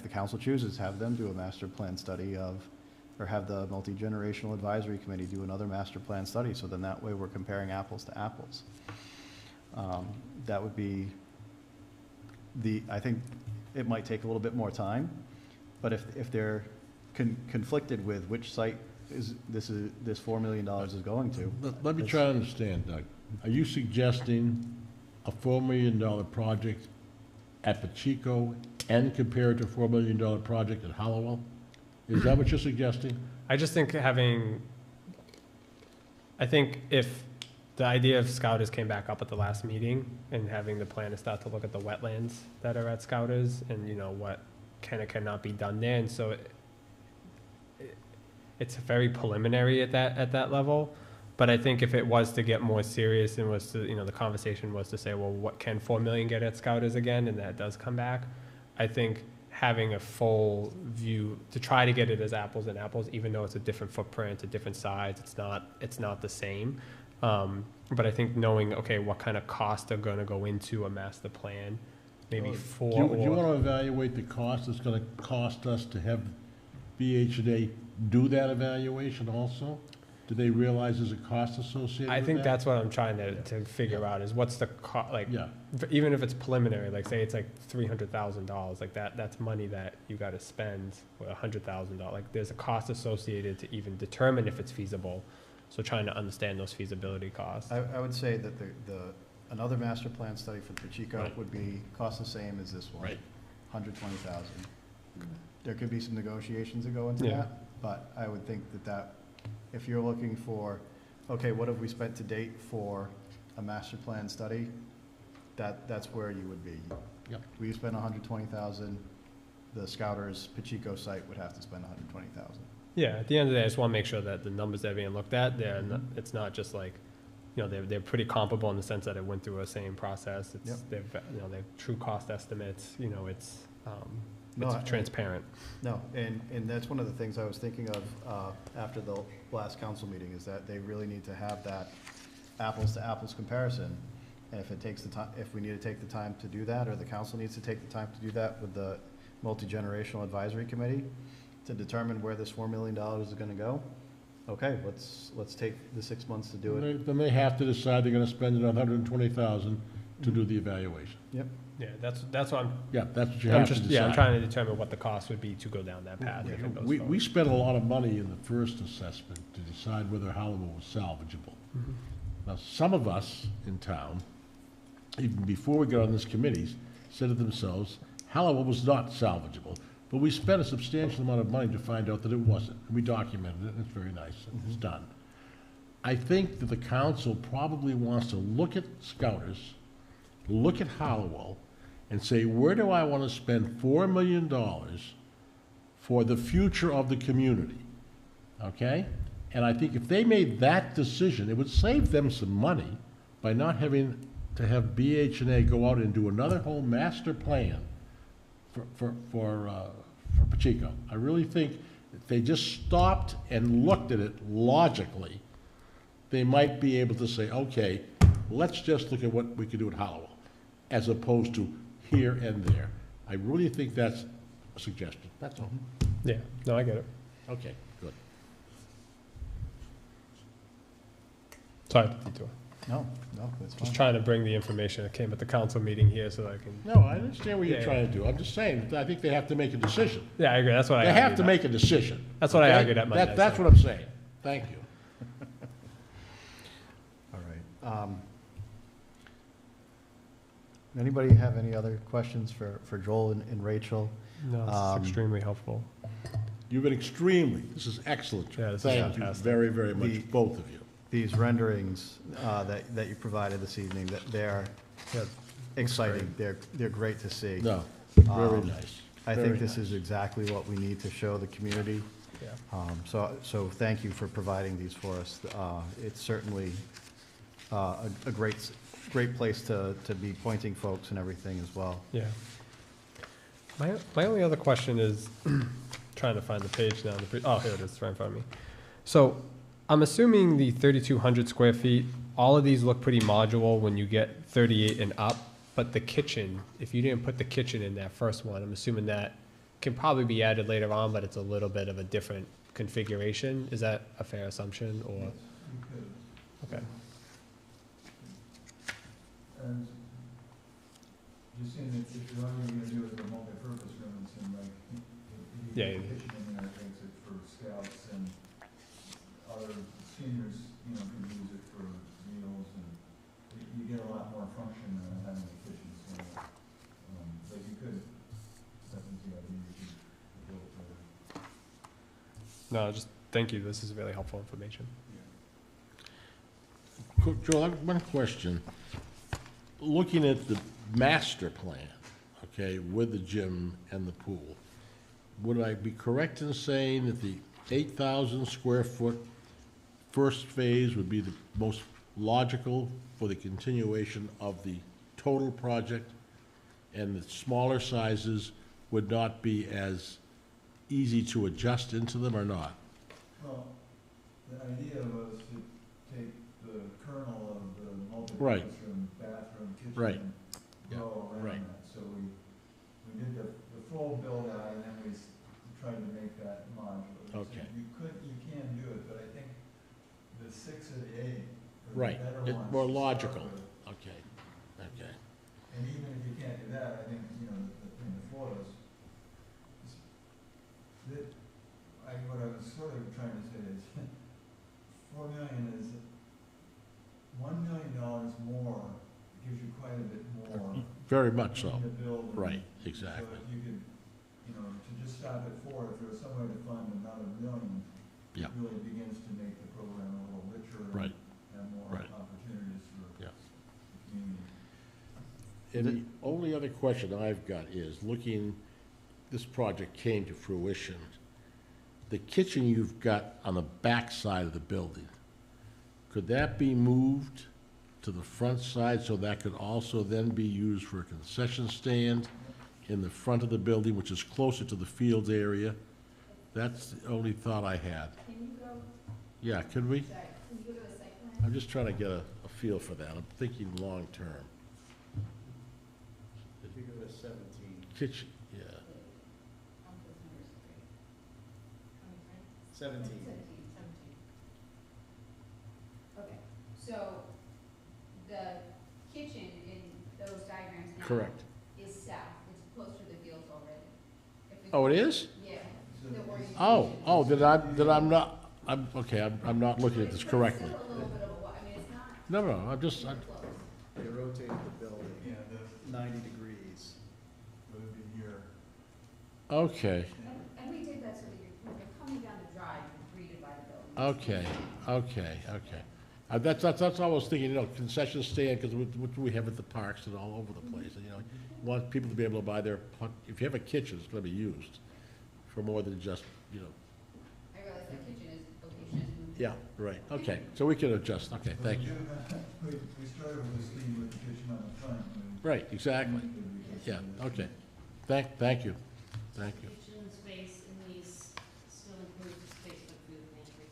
council chooses, have them do a master plan study or have the multi-generational advisory committee do another master plan study. So then that way we're comparing apples to apples. That would be I think it might take a little bit more time, but if they're conflicted with which site this $4 million is going to. Let me try to understand, Doug. Are you suggesting a $4 million project at Pacheco and compared to a $4 million project at Halliwell? Is that what you're suggesting? I just think I think if the idea of Scouters came back up at the last meeting and having the plan to start to look at the wetlands that are at Scouters and, what can or cannot be done there. And so it's very preliminary at that level. But I think if it was to get more serious and was to, the conversation was to say, well, what can 4 million get at Scouters again, and that does come back, I think having a full view to try to get it as apples and apples, even though it's a different footprint, a different size, it's not the same. But I think knowing, okay, what kind of costs are gonna go into a master plan, maybe Do four you or, want to evaluate the cost it's going to cost us to have BH+A do that evaluation also? Do they realize there's a cost associated with that? I think that's what I'm trying to figure out is what's the Yeah, even if it's preliminary, like say it's like $300,000, like that's money that you gotta spend, or $100,000, like there's a cost associated to even determine if it's feasible. So trying to understand those feasibility costs. I would say that another master plan study for Pacheco Right. would cost the same as this one. Right. 120,000. There could be some negotiations that go into Yeah. that, but I would think that if you're looking for, okay, what have we spent to date for a master plan study? That's where you would be. Yep. We spent 120,000, the Scouters Pacheco site would have to spend 120,000. Yeah, at the end of the day, I just wanna make sure that the numbers that are being looked at, it's not just like, they're pretty comparable in the sense that it went through a same process. Yep. They're true cost estimates, No, it's transparent. No, and that's one of the things I was thinking of after the last council meeting, is that they really need to have that apples to apples comparison. And if it takes the time, if we need to take the time to do that, or the council needs to take the time to do that with the multi-generational advisory committee to determine where this $4 million is gonna go, okay, let's take the 6 months to do it. then they have to decide they're going to spend it on 120,000 to do the evaluation. Yep. Yeah, that's what Yeah, that's what you I'm have to just, decide. I'm trying to determine what the cost would be to go down that path. Yeah, if it goes We forward. spent a lot of money in the first assessment to decide whether Halliwell was salvageable. Mhm. Now, some of us in town, even before we got on this committee, said to themselves, Halliwell was not salvageable. But we spent a substantial amount of money to find out that it wasn't. We documented it, and it's very nice, and it's done. I think that the council probably wants to look at Scouters, look at Halliwell, and say, where do I want to spend $4 million for the future of the community? Okay? And I think if they made that decision, it would save them some money by not having to have BH+A go out and do another whole master plan for Pacheco. I really think if they just stopped and looked at it logically, they might be able to say, okay, let's just look at what we could do at Halliwell, as opposed to here and there. I really think that's a suggestion, that's all. Yeah, no, I get it. Okay, good. Sorry to detour. No, that's fine. Just trying to bring the information that came at the council meeting here so that I can. No, I understand what you're Yeah, trying to do. I'm just saying, that I think they have to make a decision. Yeah, I agree. That's what I They have argued to at. make a decision. That's what I okay? argued at Monday. That's so. what I'm saying. Thank you. All right. Anybody have any other questions for Joel and Rachel? No, this is extremely helpful. You've been this is excellent. Yeah, this is Thank you fantastic. very, very much, The- both of you. These renderings that you provided this evening, that they're Yeah, exciting, they're great to see. No, very Um, nice. I Very think this nice. is exactly what we need to show the community. yeah. So thank you for providing these for us. It's certainly a great place to be pointing folks and everything as well. Yeah. My only other question is, trying to find the page now. Oh, here it is, right in front of me. So I'm assuming the 3,200 square feet, all of these look pretty modular when you get 38 and up, but the kitchen, if you didn't put the kitchen in that first one, I'm assuming that can probably be added later on, but it's a little bit of a different configuration. Is that a fair assumption, or? Okay. And just saying that if you're only gonna do it as a multi-purpose room, it seems like Yeah, the yeah. kitchen in there makes it for scouts and other seniors, can use it for meals, and you get a lot more function than having a kitchen, so, but you could, definitely, you could go for. No, just thank you. This is really helpful information. Joel, I have one question. Looking at the master plan, okay, with the gym and the pool, would I be correct in saying that the 8,000 square foot first phase would be the most logical for the continuation of the total project, and the smaller sizes would not be as easy to adjust into them or not? Well, the idea was to take the kernel of the Right. multi-purpose room, bathroom, kitchen, Right. and Yeah. go Right. around that. So we did the full build out, and then we tried to make that modular. Okay. So you can do it, but I think the 6 or the 8 are the Right, better it's ones more to start logical. with. Okay, okay. And even if you can't do that, I think, the floors, what I was sort of trying to say is, $4 million is, $1 million more gives you quite a bit more. Very much so. in the building. Right, So exactly. if you could, to just stop at 4, if there was some way to fund another $1 million, Yeah. it really begins to make the program a little richer. Right. And more Right. opportunities for Yeah. the community. And the only other question I've got is, looking, this project came to fruition, the kitchen you've got on the back side of the building, could that be moved to the front side so that could also then be used for a concession stand in the front of the building, which is closer to the fields area? That's the only thought I had. Can you go, Yeah, could we? sorry, can you go to the site plan? I'm just trying to get a feel for that. I'm thinking long-term. If you go to 17. Kitchen, yeah. 17. Okay, so the kitchen in those diagrams now. Correct. Is south, it's closer to the fields already. If we Oh, it go- is? Yeah, the orientation. Oh, I'm not looking at this correctly. It's still a little bit of a, I mean, it's not No, I'm just, super close. They rotate the building Yeah, 90 degrees. would be here. okay, And we did that so that when you're coming down the drive, you're greeted by the building. okay. That's what I was thinking, concession stand, because what we have at the parks and all over the place, and, want people to be able to buy their, if you have a kitchen, it's gonna be used for more than just, I realize that kitchen is, location is moved. yeah, right, okay, so we can adjust, okay, thank you. We started with the scheme with the kitchen on the front. Right, exactly, yeah, okay, thank you. Kitchen space in these still includes space for food pantry.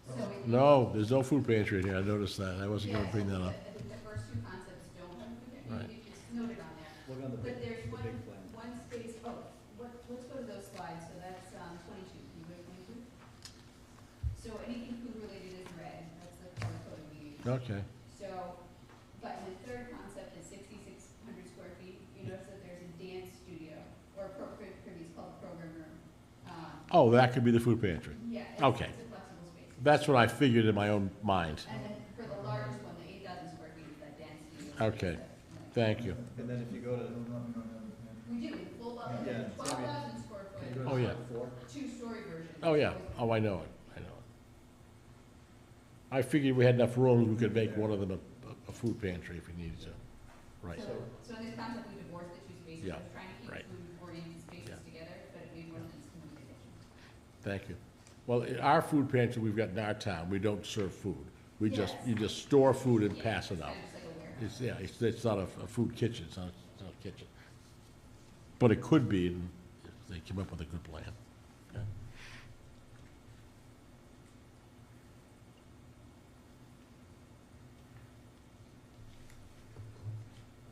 So it- No, there's no food pantry in here, I noticed that, I wasn't gonna bring that up. I think the first two concepts don't have food, Right. it's noted on there. Look on the But big, there's the big plan. one space, let's go to those slides, so that's, 22, can you go to 22? So anything food related is red, that's the color code we use. Okay, So, but in the third concept is 6,600 square feet, you notice that there's a dance studio, or previous called program room. oh, that could be the food pantry. Yeah, Okay. it's a flexible space. That's what I figured in my own mind. And then for the largest one, the 8,000 square feet is that dance studio. Okay. space that- Thank you. And then if you go to, We do, full, Yeah, it's gonna be- 12,000 square can you foot, go Oh, to yeah. slide 4? two-story version. Oh, yeah, oh, I know it. I figured we had enough rooms, we could make one of them a food pantry if we needed to. Right, So in this concept, we divorced the two spaces, Yeah, I was trying to keep right. food-oriented spaces Yeah. together, but it made more sense to move the kitchen. thank you. Well, our food pantry we've got in our town, we don't serve food. We just, Yes. you just store food and Yeah, pass it it's out. kind of just like a warehouse. It's not a food kitchen, it's not a kitchen. But it could be, and if they come up with a good plan. Okay.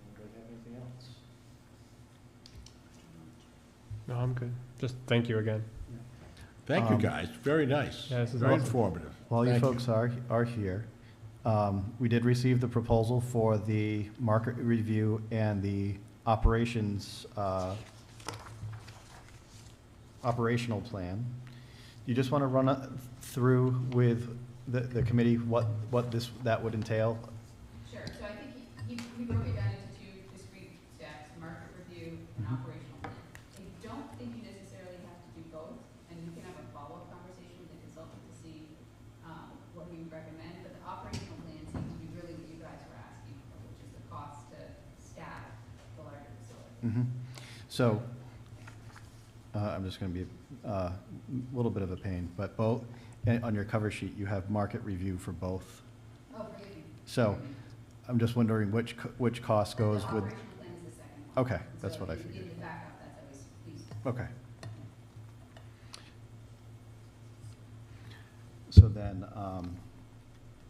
Anybody have anything else? No, I'm good. Just thank you again. Thank you, guys, very nice, Yeah, this is very awesome. informative. While you Thank folks are here, we did receive the proposal for the market review and the operational plan. You just want to run through with the committee what that would entail? Sure, so I think we broke it down into two discrete steps, market review and operational plan. I don't think you necessarily have to do both, and you can have a follow-up conversation with the consultant to see what he would recommend, but the operational plan seems to be really what you guys were asking for, which is the cost to staff the larger facility. So, I'm just going to be a little bit of a pain, but both, on your cover sheet, you have market review for both. Oh, forgive me. So I'm just wondering which cost goes The with, operational plan is the second one. okay, that's So what I in figured. the backup, that's always please. Okay. So then,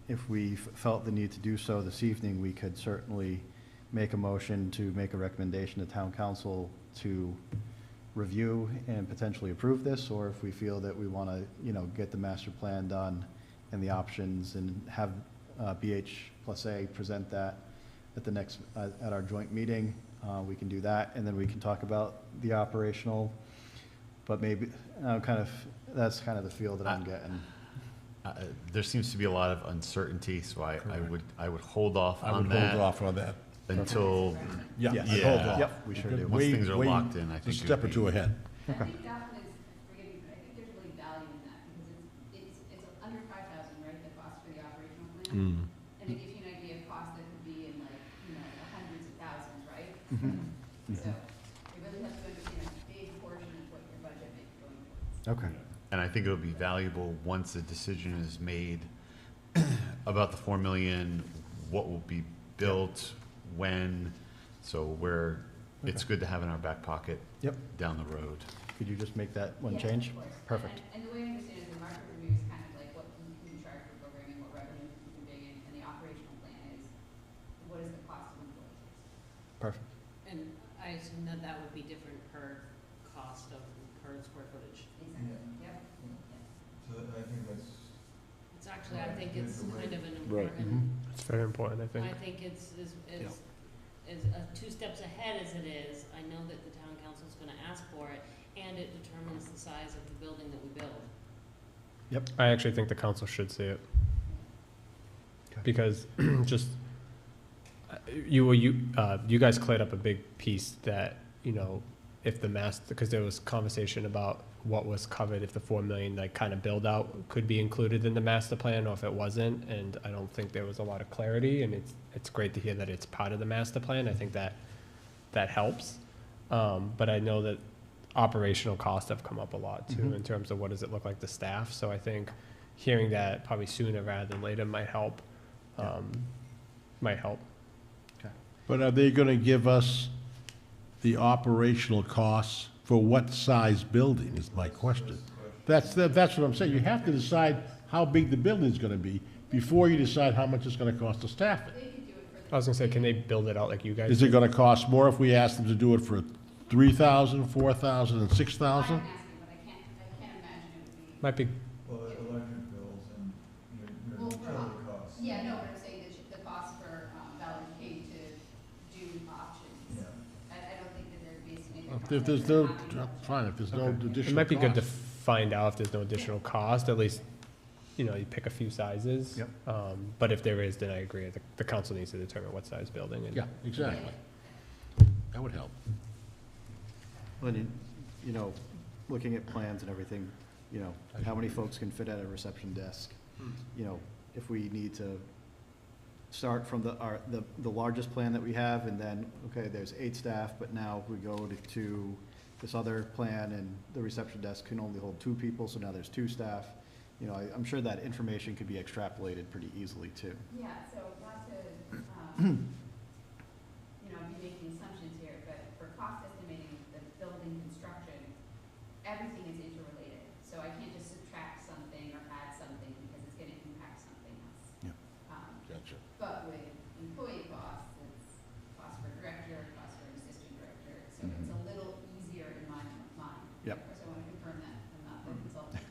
if we felt the need to do so this evening, we could certainly make a motion to make a recommendation to town council to review and potentially approve this, or if we feel that we want to, get the master plan done and the options and have BH+A present that at the next, at our joint meeting, we can do that, and then we can talk about the operational, but maybe, that's kind of the feel that I'm getting. There seems to be a lot of uncertainty, so I would hold off I on would hold that off on that. until, Yeah, Yes. I'd hold Yeah. off. Yep, we sure Because do. Once things are way- locked in, I a think it step or would two be- ahead. I think that one is, forgive me, but I think there's really value in that, because it's under 5,000, right, the cost for the operational plan? And it gives you an idea of cost that could be in like, the hundreds of thousands, right? So it really helps you understand a big portion of what your budget may be going towards. Okay. And I think it'll be valuable once a decision is made about the 4 million, what will be built, when, so it's good to have in our back pocket Yep. down the road. Could you just make that one Yeah, change? of course. Perfect. And the way I understand it, the market review is kind of like what can you charge for programming, what revenue you can bring in, and the operational plan is what is the cost of employees? Perfect. And I assume that that would be different per cost of, per square footage. Exactly, yep. So I think that's. It's actually, I think it's kind of an Right. important, It's very important, I think. I think it's, is two steps ahead as it is. I know that the town council's gonna ask for it, and it determines the size of the building that we build. I actually think the council should see it. Okay. Because just, you guys cleared up a big piece that, if the because there was conversation about what was covered if the 4 million, like, kind of build out could be included in the master plan, or if it wasn't, and I don't think there was a lot of clarity, and it's great to hear that it's part of the master plan. I think that helps. But I know that operational costs have come up a lot too, in terms of what does it look like to staff, so I think hearing that probably sooner rather than later might help. But are they gonna give us the operational costs for what size building is my question. That's what I'm saying. You have to decide how big the building's gonna be before you decide how much it's gonna cost to staff it. They could do it for I was gonna say, can they build it out like you guys? Is it gonna cost more if we ask them to do it for 3,000, 4,000, and I 6,000? can ask you, but I can't imagine it would be. Might be, Well, electric bills and your Well, utility costs. Yeah, no, but I'm saying that the cost for Valerie Kate to do options. Yeah. I don't think that there'd be a significant. If there's no, fine, if there's no additional it might be good to cost. find out if there's no additional cost, at least, you pick a few sizes. Yep. But if there is, then I agree, the council needs to determine what size building. And Yeah, exactly. That would help. Well, looking at plans and everything, how many folks can fit at a reception desk? If we need to start from the largest plan that we have, and then, okay, there's 8 staff, but now we go to this other plan, and the reception desk can only hold 2 people, so now there's 2 staff. I'm sure that information could be extrapolated pretty easily, too. Yeah, so not to, be making assumptions here, but for cost estimating the building construction, everything is interrelated. So I can't just subtract something or add something because it's gonna impact something else. Yeah. Gotcha. But with employee costs, it's cost for director, cost for an assistant director, so it's a little easier in my mind. Yep. Of course, I wanna confirm that, I'm not the consultant.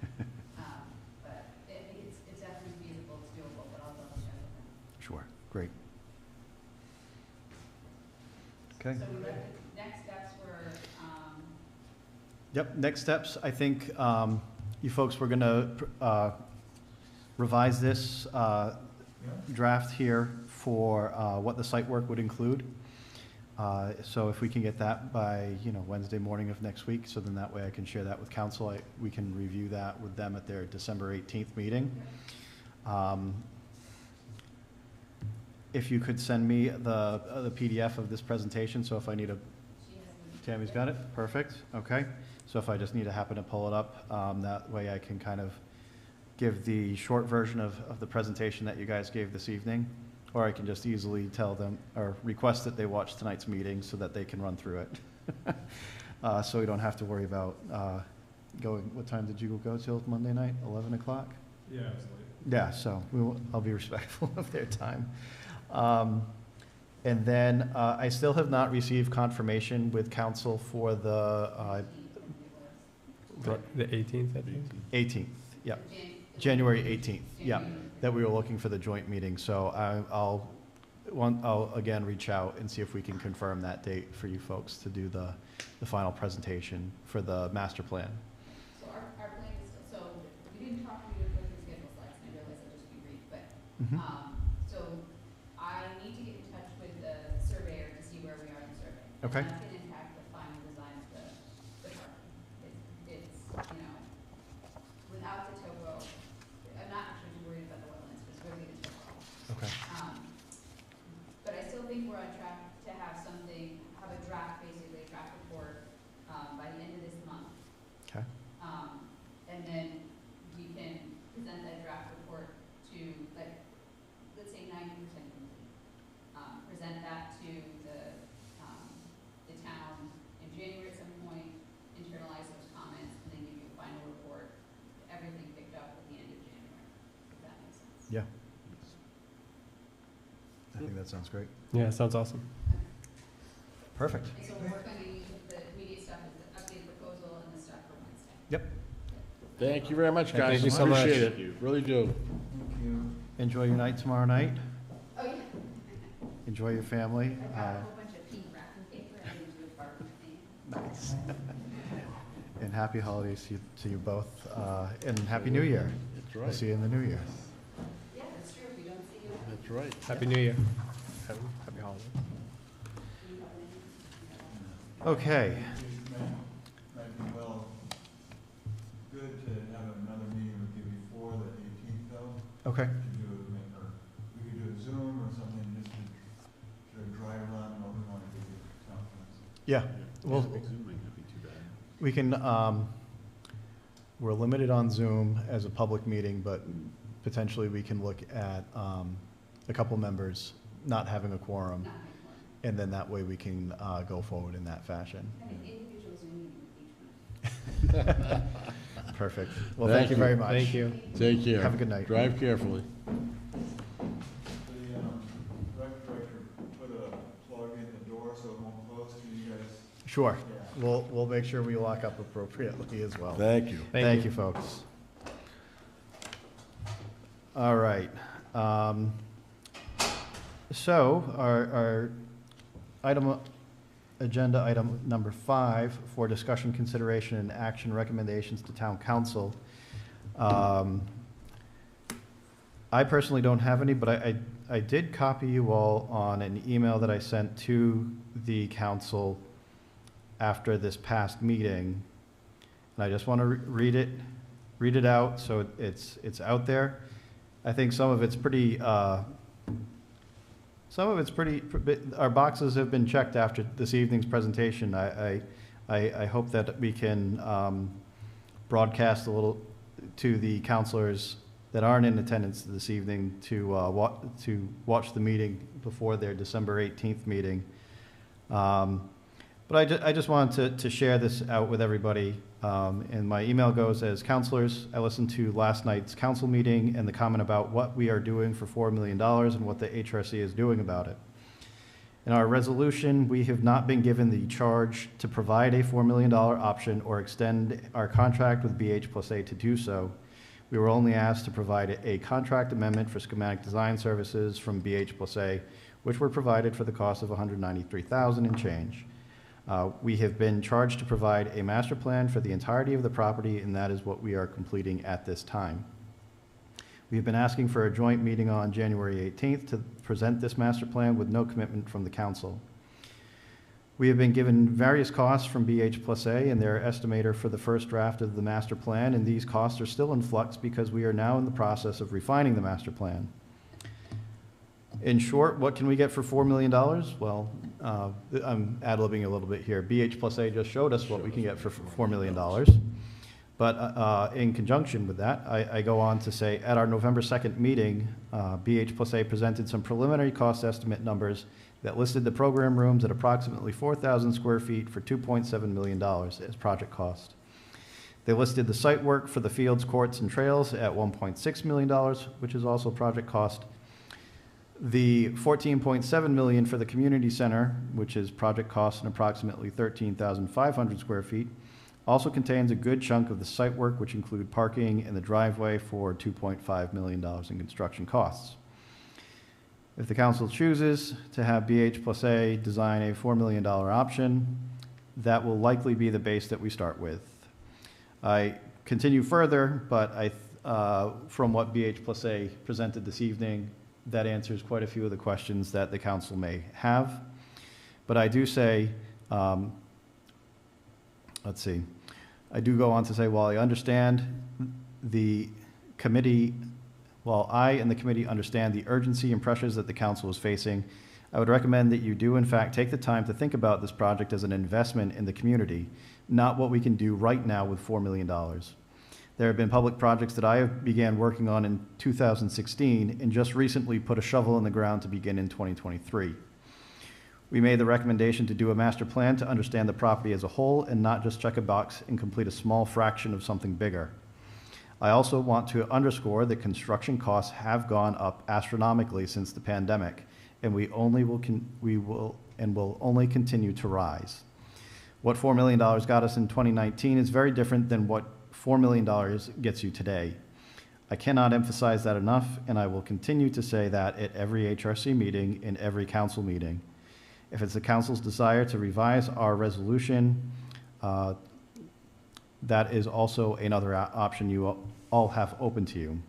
But I think it's definitely feasible, it's doable, but I'll double check with them. Sure, great. Okay. So we left, the next steps were, Yep, next steps, I think you folks were going to revise this draft here for what the site work would include. So if we can get that by, Wednesday morning of next week, so then that way I can share that with council. We can review that with them at their December 18th meeting. If you could send me the PDF of this presentation, so if I need a, she has. Tammy's got it, perfect, okay. So if I just need to happen to pull it up, that way I can kind of give the short version of the presentation that you guys gave this evening, or I can just easily tell them, or request that they watch tonight's meeting so that they can run through it. So we don't have to worry about going, what time did you go till Monday night? 11 o'clock? Yeah, absolutely. Yeah, so I'll be respectful of their time. And then I still have not received confirmation with council for the The 18th, I think. 18th, yeah, January 18th, yeah, that we were looking for the joint meeting. So I'll again reach out and see if we can confirm that date for you folks to do the final presentation for the master plan. So our plan is still, so we didn't talk to you about the schedule slides, and I realize I'll just be brief, but, Mhm. so I need to get in touch with the surveyor to see where we are in the survey. Okay. And that can impact the final design of the parking. It's, you know, without the topo, I'm not actually too worried about the wetlands, but it's really the topo. Okay. But I still think we're on track to have something, have a draft, basically a draft report, by the end of this month. Okay. And then we can present that draft report to, like, let's say 90% complete. Present that to the town in January at some point, internalize those comments, and then give you a final report, everything picked up at the end of January, if that makes sense. Yeah. I think that sounds great. Yeah, sounds awesome. Perfect. And so we're working on the immediate stuff, is the updated proposal and the stuff for Wednesday. Yep. Thank you very much, guys. Thank you so much. Appreciate it, really do. Thank you. Enjoy your night tomorrow night. Oh, yeah. Enjoy your family. I got a whole bunch of pink wrapping paper, I didn't do a barbecue thing. Nice. And happy holidays to you both, and Happy New Year. That's We'll right, see you in the new year. Yeah, that's true, if we don't see you. that's right. Happy New Year. Happy holidays. Okay. Might be well, good to have another meeting with you before the 18th though. Okay. To do, or we could do a Zoom or something just to sort of dry run what we want to do with conference. Yeah. Well, Zoom might not be too bad. we can, we're limited on Zoom as a public meeting, but potentially we can look at a couple members not having a quorum, Not my and then that way we can go forward in that fashion. Have an individual Zoom meeting with each one. Perfect. Well, Thank thank you you. very much. Thank you. Take care. Have a good night. Drive carefully. The rec director put a plug in the door so it won't close to you guys. Sure. Yeah. We'll make sure we lock up appropriately as well. Thank you. Thank you, folks. All right. So our agenda item number 5 for discussion, consideration, and action recommendations to town council. I personally don't have any, but I did copy you all on an email that I sent to the council after this past meeting. And I just want to read it out so it's out there. I think some of it's pretty, our boxes have been checked after this evening's presentation. I hope that we can broadcast a little to the counselors that aren't in attendance this evening to watch the meeting before their December 18th meeting. But I just wanted to share this out with everybody. And my email goes as counselors. I listened to last night's council meeting and the comment about what we are doing for $4 million and what the HRC is doing about it. In our resolution, we have not been given the charge to provide a $4 million option or extend our contract with BH+A to do so. We were only asked to provide a contract amendment for schematic design services from BH+A, which were provided for the cost of $193,000 and change. We have been charged to provide a master plan for the entirety of the property, and that is what we are completing at this time. We have been asking for a joint meeting on January 18th to present this master plan with no commitment from the council. We have been given various costs from BH+A and their estimator for the first draft of the master plan, and these costs are still in flux because we are now in the process of refining the master plan. In short, what can we get for $4 million? Well, I'm ad-libbing a little bit here. BH+A just showed us what we can get for $4 million. But in conjunction with that, I go on to say, at our November 2nd meeting, BH+A presented some preliminary cost estimate numbers that listed the program rooms at approximately 4,000 square feet for $2.7 million as project cost. They listed the site work for the fields, courts, and trails at $1.6 million, which is also project cost. The $14.7 million for the community center, which is project cost and approximately 13,500 square feet, also contains a good chunk of the site work, which include parking and the driveway for $2.5 million in construction costs. If the council chooses to have BH+A design a $4 million option, that will likely be the base that we start with. I continue further, but from what BH+A presented this evening, that answers quite a few of the questions that the council may have. But I do say, let's see, I do go on to say, while I and the committee understand the urgency and pressures that the council is facing, I would recommend that you do in fact take the time to think about this project as an investment in the community, not what we can do right now with $4 million. There have been public projects that I began working on in 2016 and just recently put a shovel in the ground to begin in 2023. We made the recommendation to do a master plan to understand the property as a whole and not just check a box and complete a small fraction of something bigger. I also want to underscore that construction costs have gone up astronomically since the pandemic, and will only continue to rise. What $4 million got us in 2019 is very different than what $4 million gets you today. I cannot emphasize that enough, and I will continue to say that at every HRC meeting and every council meeting. If it's the council's desire to revise our resolution, that is also another option you all have open to you.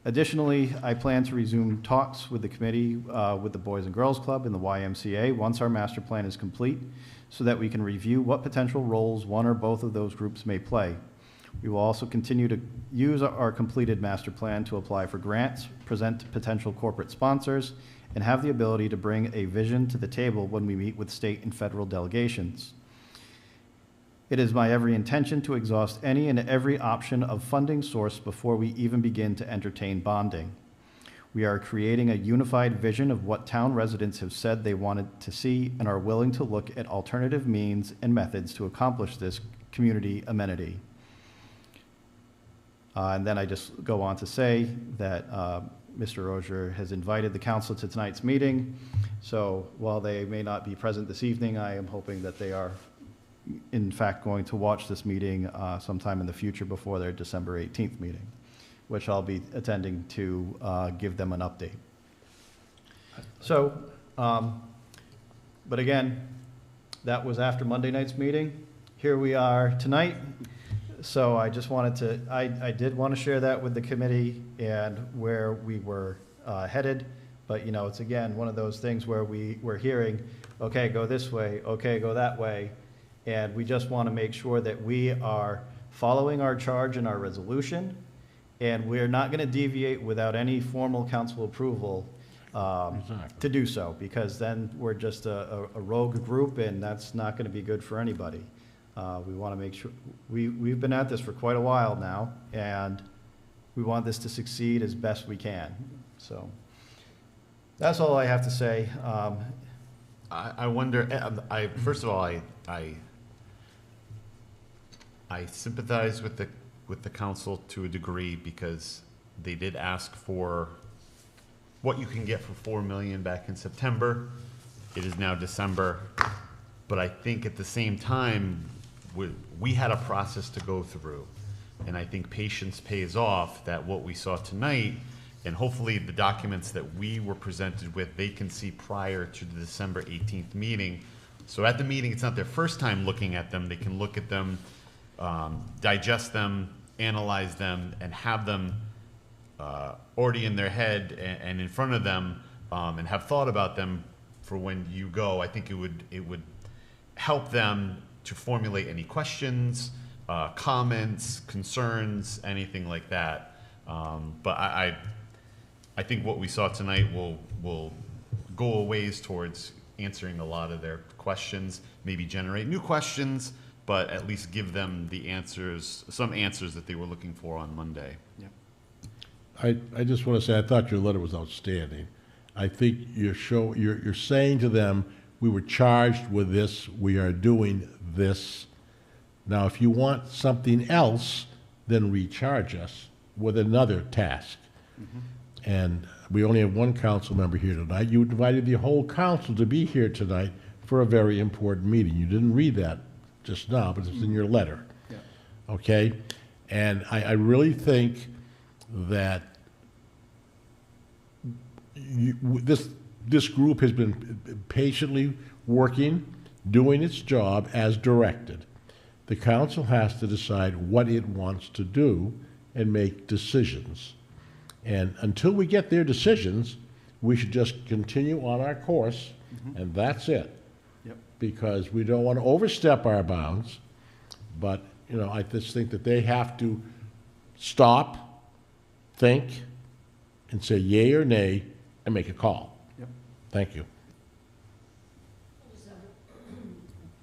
Additionally, I plan to resume talks with the committee, with the Boys and Girls Club and the YMCA once our master plan is complete, so that we can review what potential roles one or both of those groups may play. We will also continue to use our completed master plan to apply for grants, present to potential corporate sponsors, and have the ability to bring a vision to the table when we meet with state and federal delegations. It is my every intention to exhaust any and every option of funding source before we even begin to entertain bonding. We are creating a unified vision of what town residents have said they wanted to see and are willing to look at alternative means and methods to accomplish this community amenity. And then I just go on to say that Mr. Rozier has invited the council to tonight's meeting. So while they may not be present this evening, I am hoping that they are in fact going to watch this meeting sometime in the future before their December 18th meeting, which I'll be attending to give them an update. So, but again, that was after Monday night's meeting. Here we are tonight. So I just wanted to, I did want to share that with the committee and where we were headed. But, you know, it's again, one of those things where we're hearing, okay, go this way, okay, go that way. And we just want to make sure that we are following our charge and our resolution. And we're not going to deviate without any formal council approval to do so, because then we're just a rogue group, and that's not going to be good for anybody. We want to make sure, we've been at this for quite a while now, and we want this to succeed as best we can. So that's all I have to say. I wonder, first of all, I sympathize with the council to a degree, because they did ask for what you can get for $4 million back in September. It is now December, but I think at the same time, we had a process to go through, and I think patience pays off. That what we saw tonight, and hopefully the documents that we were presented with, they can see prior to the December 18th meeting. So at the meeting, it's not their first time looking at them. They can look at them, digest them, analyze them, and have them already in their head and in front of them, and have thought about them for when you go. I think it would help them to formulate any questions, comments, concerns, anything like that. But I think what we saw tonight will go a ways towards answering a lot of their questions, maybe generate new questions, but at least give them the answers, some answers that they were looking for on Monday. I just want to say, I thought your letter was outstanding. I think you're saying to them, we were charged with this, we are doing this. Now, if you want something else, then recharge us with another task. And we only have one council member here tonight. You invited the whole council to be here tonight for a very important meeting. You didn't read that just now, but it's in your letter. Yeah. Okay? And I really think that this group has been patiently working, doing its job as directed. The council has to decide what it wants to do and make decisions. And until we get their decisions, we should just continue on our course, and that's it. Yep. Because we don't want to overstep our bounds, but, you know, I just think that they have to stop, think, and say yay or nay, and make a call. Yep. Thank you.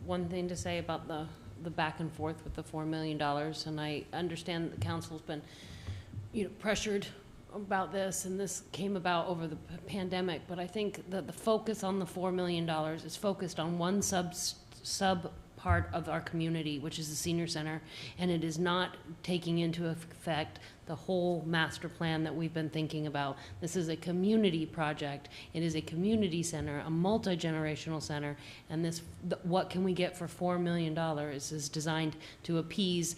One thing to say about the back and forth with the $4 million, and I understand the council's been, pressured about this, and this came about over the pandemic, but I think that the focus on the $4 million is focused on one sub part of our community, which is the senior center, and it is not taking into effect the whole master plan that we've been thinking about. This is a community project. It is a community center, a multi-generational center, and this, what can we get for $4 million is designed to appease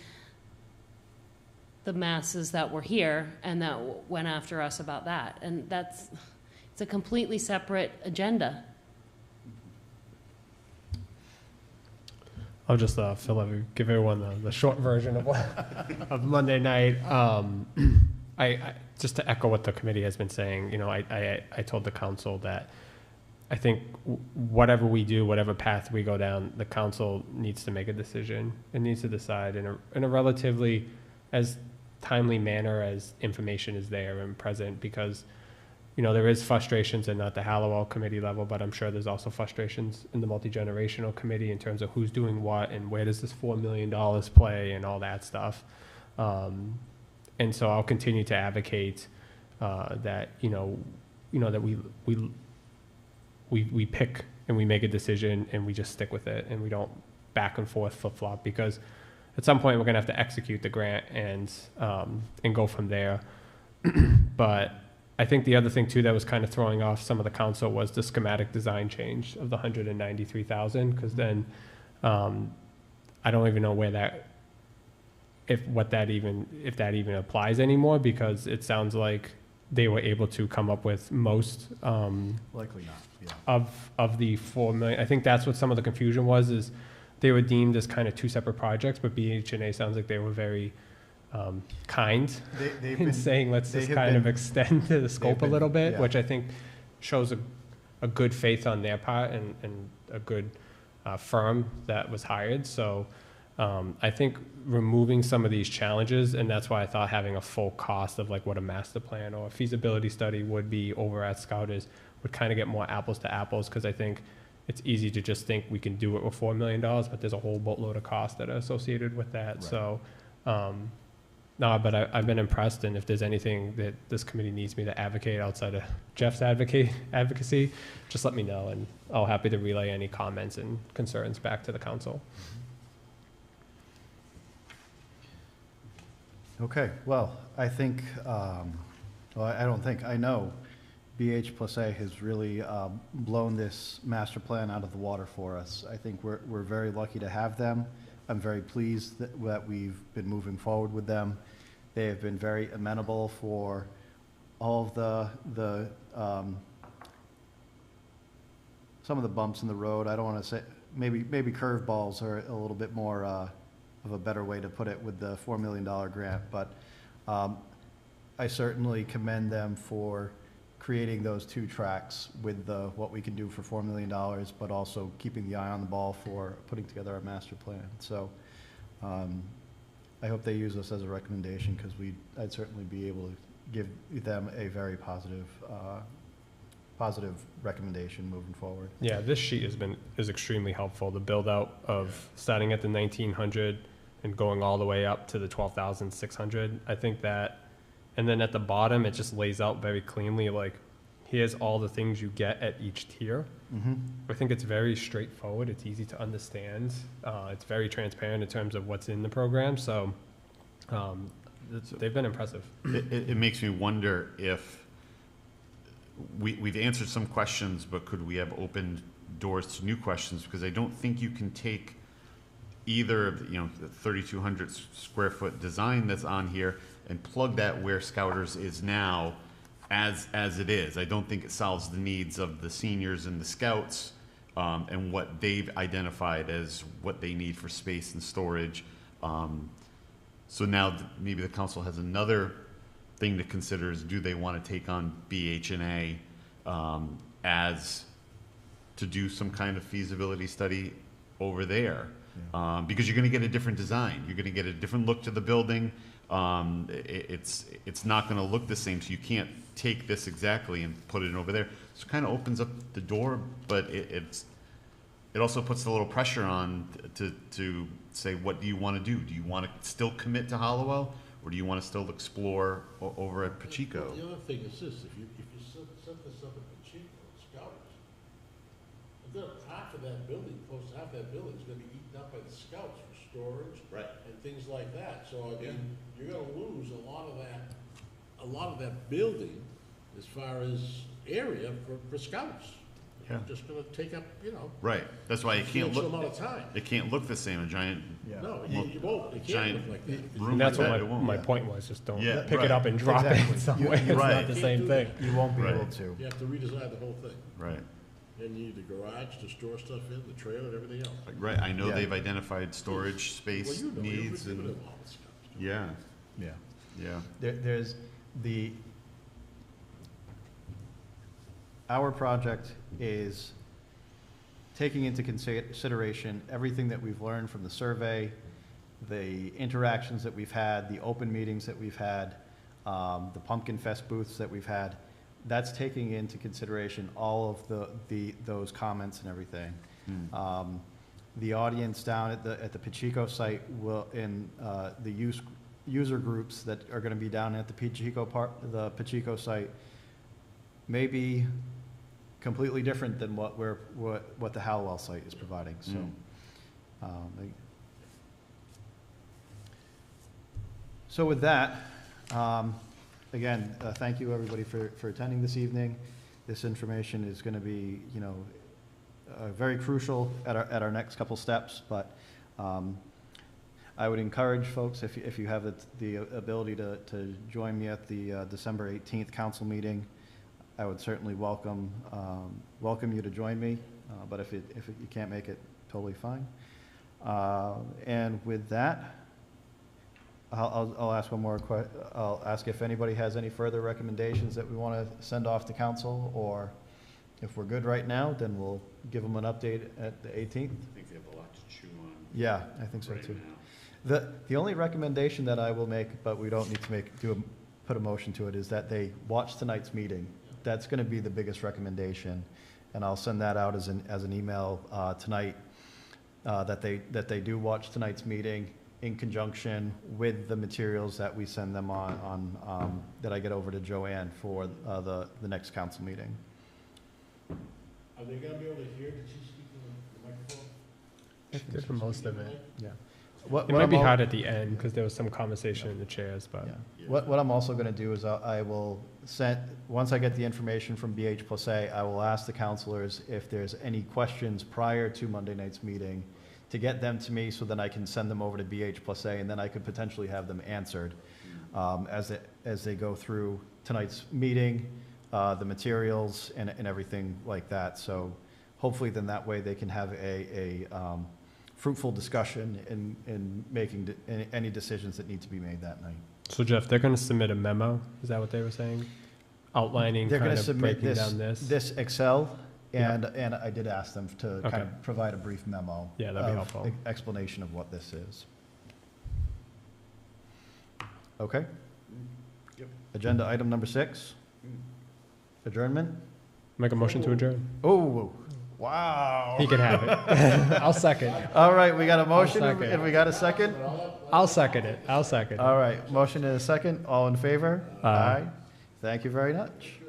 the masses that were here and that went after us about that. And it's a completely separate agenda. I'll just give everyone the short version of of Monday night. I just to echo what the committee has been saying. I told the council that I think whatever we do, whatever path we go down, the council needs to make a decision. It needs to decide in a relatively as timely manner as information is there and present, because there is frustrations at not the Halliwell committee level, but I'm sure there's also frustrations in the multi-generational committee in terms of who's doing what and where does this $4 million play and all that stuff. And so I'll continue to advocate that that we pick and we make a decision and we just stick with it and we don't back and forth flip-flop, because at some point we're going to have to execute the grant and go from there. But I think the other thing too that was kind of throwing off some of the council was the schematic design change of the $193,000, because then I don't even know where that if that even applies anymore, because it sounds like they were able to come up with most Likely not, yeah. of the $4 million. I think that's what some of the confusion was, is they were deemed as kind of two separate projects, but BH+A sounds like they were very kind in saying, let's just kind of extend the scope a little bit, yeah. which I think shows a good faith on their part and a good firm that was hired. So I think removing some of these challenges, and that's why I thought having a full cost of like what a master plan or a feasibility study would be over at Scout would kind of get more apples to apples, because I think it's easy to just think we can do it with $4 million, but there's a whole boatload of costs that are associated with that. Right. So, no, but I've been impressed, and if there's anything that this committee needs me to advocate outside of Jeff's advocacy, just let me know, and I'll happy to relay any comments and concerns back to the council. Okay, well, I think, I know BH+A has really blown this master plan out of the water for us. I think we're very lucky to have them. I'm very pleased that we've been moving forward with them. They have been very amenable for all of the some of the bumps in the road. I don't want to say, maybe curveballs are a little bit more of a better way to put it with the $4 million grant, but I certainly commend them for creating those two tracks with what we can do for $4 million, but also keeping the eye on the ball for putting together our master plan. So I hope they use us as a recommendation, because I'd certainly be able to give them a very positive positive recommendation moving forward. Yeah, this sheet is extremely helpful. The build out of starting at the 1900 and going all the way up to the 12,600. I think that, and then at the bottom, it just lays out very cleanly, like, here's all the things you get at each tier. I think it's very straightforward. It's easy to understand. It's very transparent in terms of what's in the program. So they've been impressive. It makes me wonder if we've answered some questions, but could we have opened doors to new questions? Because I don't think you can take either of the 3,200 square foot design that's on here and plug that where Scouters is now as it is. I don't think it solves the needs of the seniors and the Scouts and what they've identified as what they need for space and storage. So now maybe the council has another thing to consider is, do they want to take on BH+A as to do some kind of feasibility study over there? Because you're going to get a different design. You're going to get a different look to the building. It's not going to look the same, so you can't take this exactly and put it over there. So it kind of opens up the door, but it also puts a little pressure on to say, what do you want to do? Do you want to still commit to Halliwell, or do you want to still explore over at Pacheco? The other thing is this, if you set this up at Pacheco, Scouters, half of that building, close to half that building is gonna be eaten up by the Scouts for storage. Right. And things like that, so I mean, you're gonna lose a lot of that building as far as area for Scouts. Yeah. It's just gonna take up, Right. That's why it can't some look. amount of time. It can't look the same. A giant. Yeah. No, you won't, it can't Giant look like that. room And that's like what that, it won't. my point was, just don't Yeah, pick right. it up and drop it Exactly. in some You- way. It's right. not the same thing. You won't be Right. able to. You have to redesign the whole thing. Right. And you need the garage to store stuff in, the trailer and everything else. Right. I know Yeah. they've identified storage Well, space you know, needs you've been and involved with Scouts. yeah, Yeah. yeah. There's our project is taking into consideration everything that we've learned from the survey, the interactions that we've had, the open meetings that we've had, the Pumpkin Fest booths that we've had. That's taking into consideration all of those comments and everything. The audience down at the Pacheco site will, in the user groups that are going to be down at the Pacheco site, may be completely different than what the Halliwell site is providing. So, so with that, again, thank you everybody for attending this evening. This information is going to be, very crucial at our next couple steps, but I would encourage folks, if you have the ability to join me at the December 18th council meeting, I would certainly welcome you to join me, but if you can't make it, totally fine. And with that, I'll ask one more question. I'll ask if anybody has any further recommendations that we want to send off to council, or if we're good right now, then we'll give them an update at the 18th. I think they have a lot to chew on. Yeah, I think so right too. now. The only recommendation that I will make, but we don't need to put a motion to it, is that they watch tonight's meeting. That's going to be the biggest recommendation, and I'll send that out as an email tonight, that they do watch tonight's meeting in conjunction with the materials that we send them on that I get over to Joanne for the next council meeting. Are they gonna be able to hear? Did she speak to the microphone? Did for most of it. Yeah. It might be hard at the end because there was some conversation in the chairs, but. Yeah. What I'm also going to do is I will send, once I get the information from BH+A, I will ask the counselors if there's any questions prior to Monday night's meeting to get them to me, so then I can send them over to BH+A, and then I could potentially have them answered as they go through tonight's meeting, the materials and everything like that. So hopefully then that way they can have a fruitful discussion in making any decisions that need to be made that night. So Jeff, they're gonna submit a memo, is that what they were saying? Outlining, They're kind going to of submit breaking down this Excel, Yeah. and I did ask them to Okay. kind of provide a brief memo. Yeah, that'd be of helpful. Explanation of what this is. Okay? Yep. Agenda item number 6, adjournment. Make a motion to adjourn. Oh, wow. He can have it. I'll second. All right, we got a motion second. and we got a second. I'll second it. I'll second it. All right, motion and a second. All in favor? Aye. Thank you very much.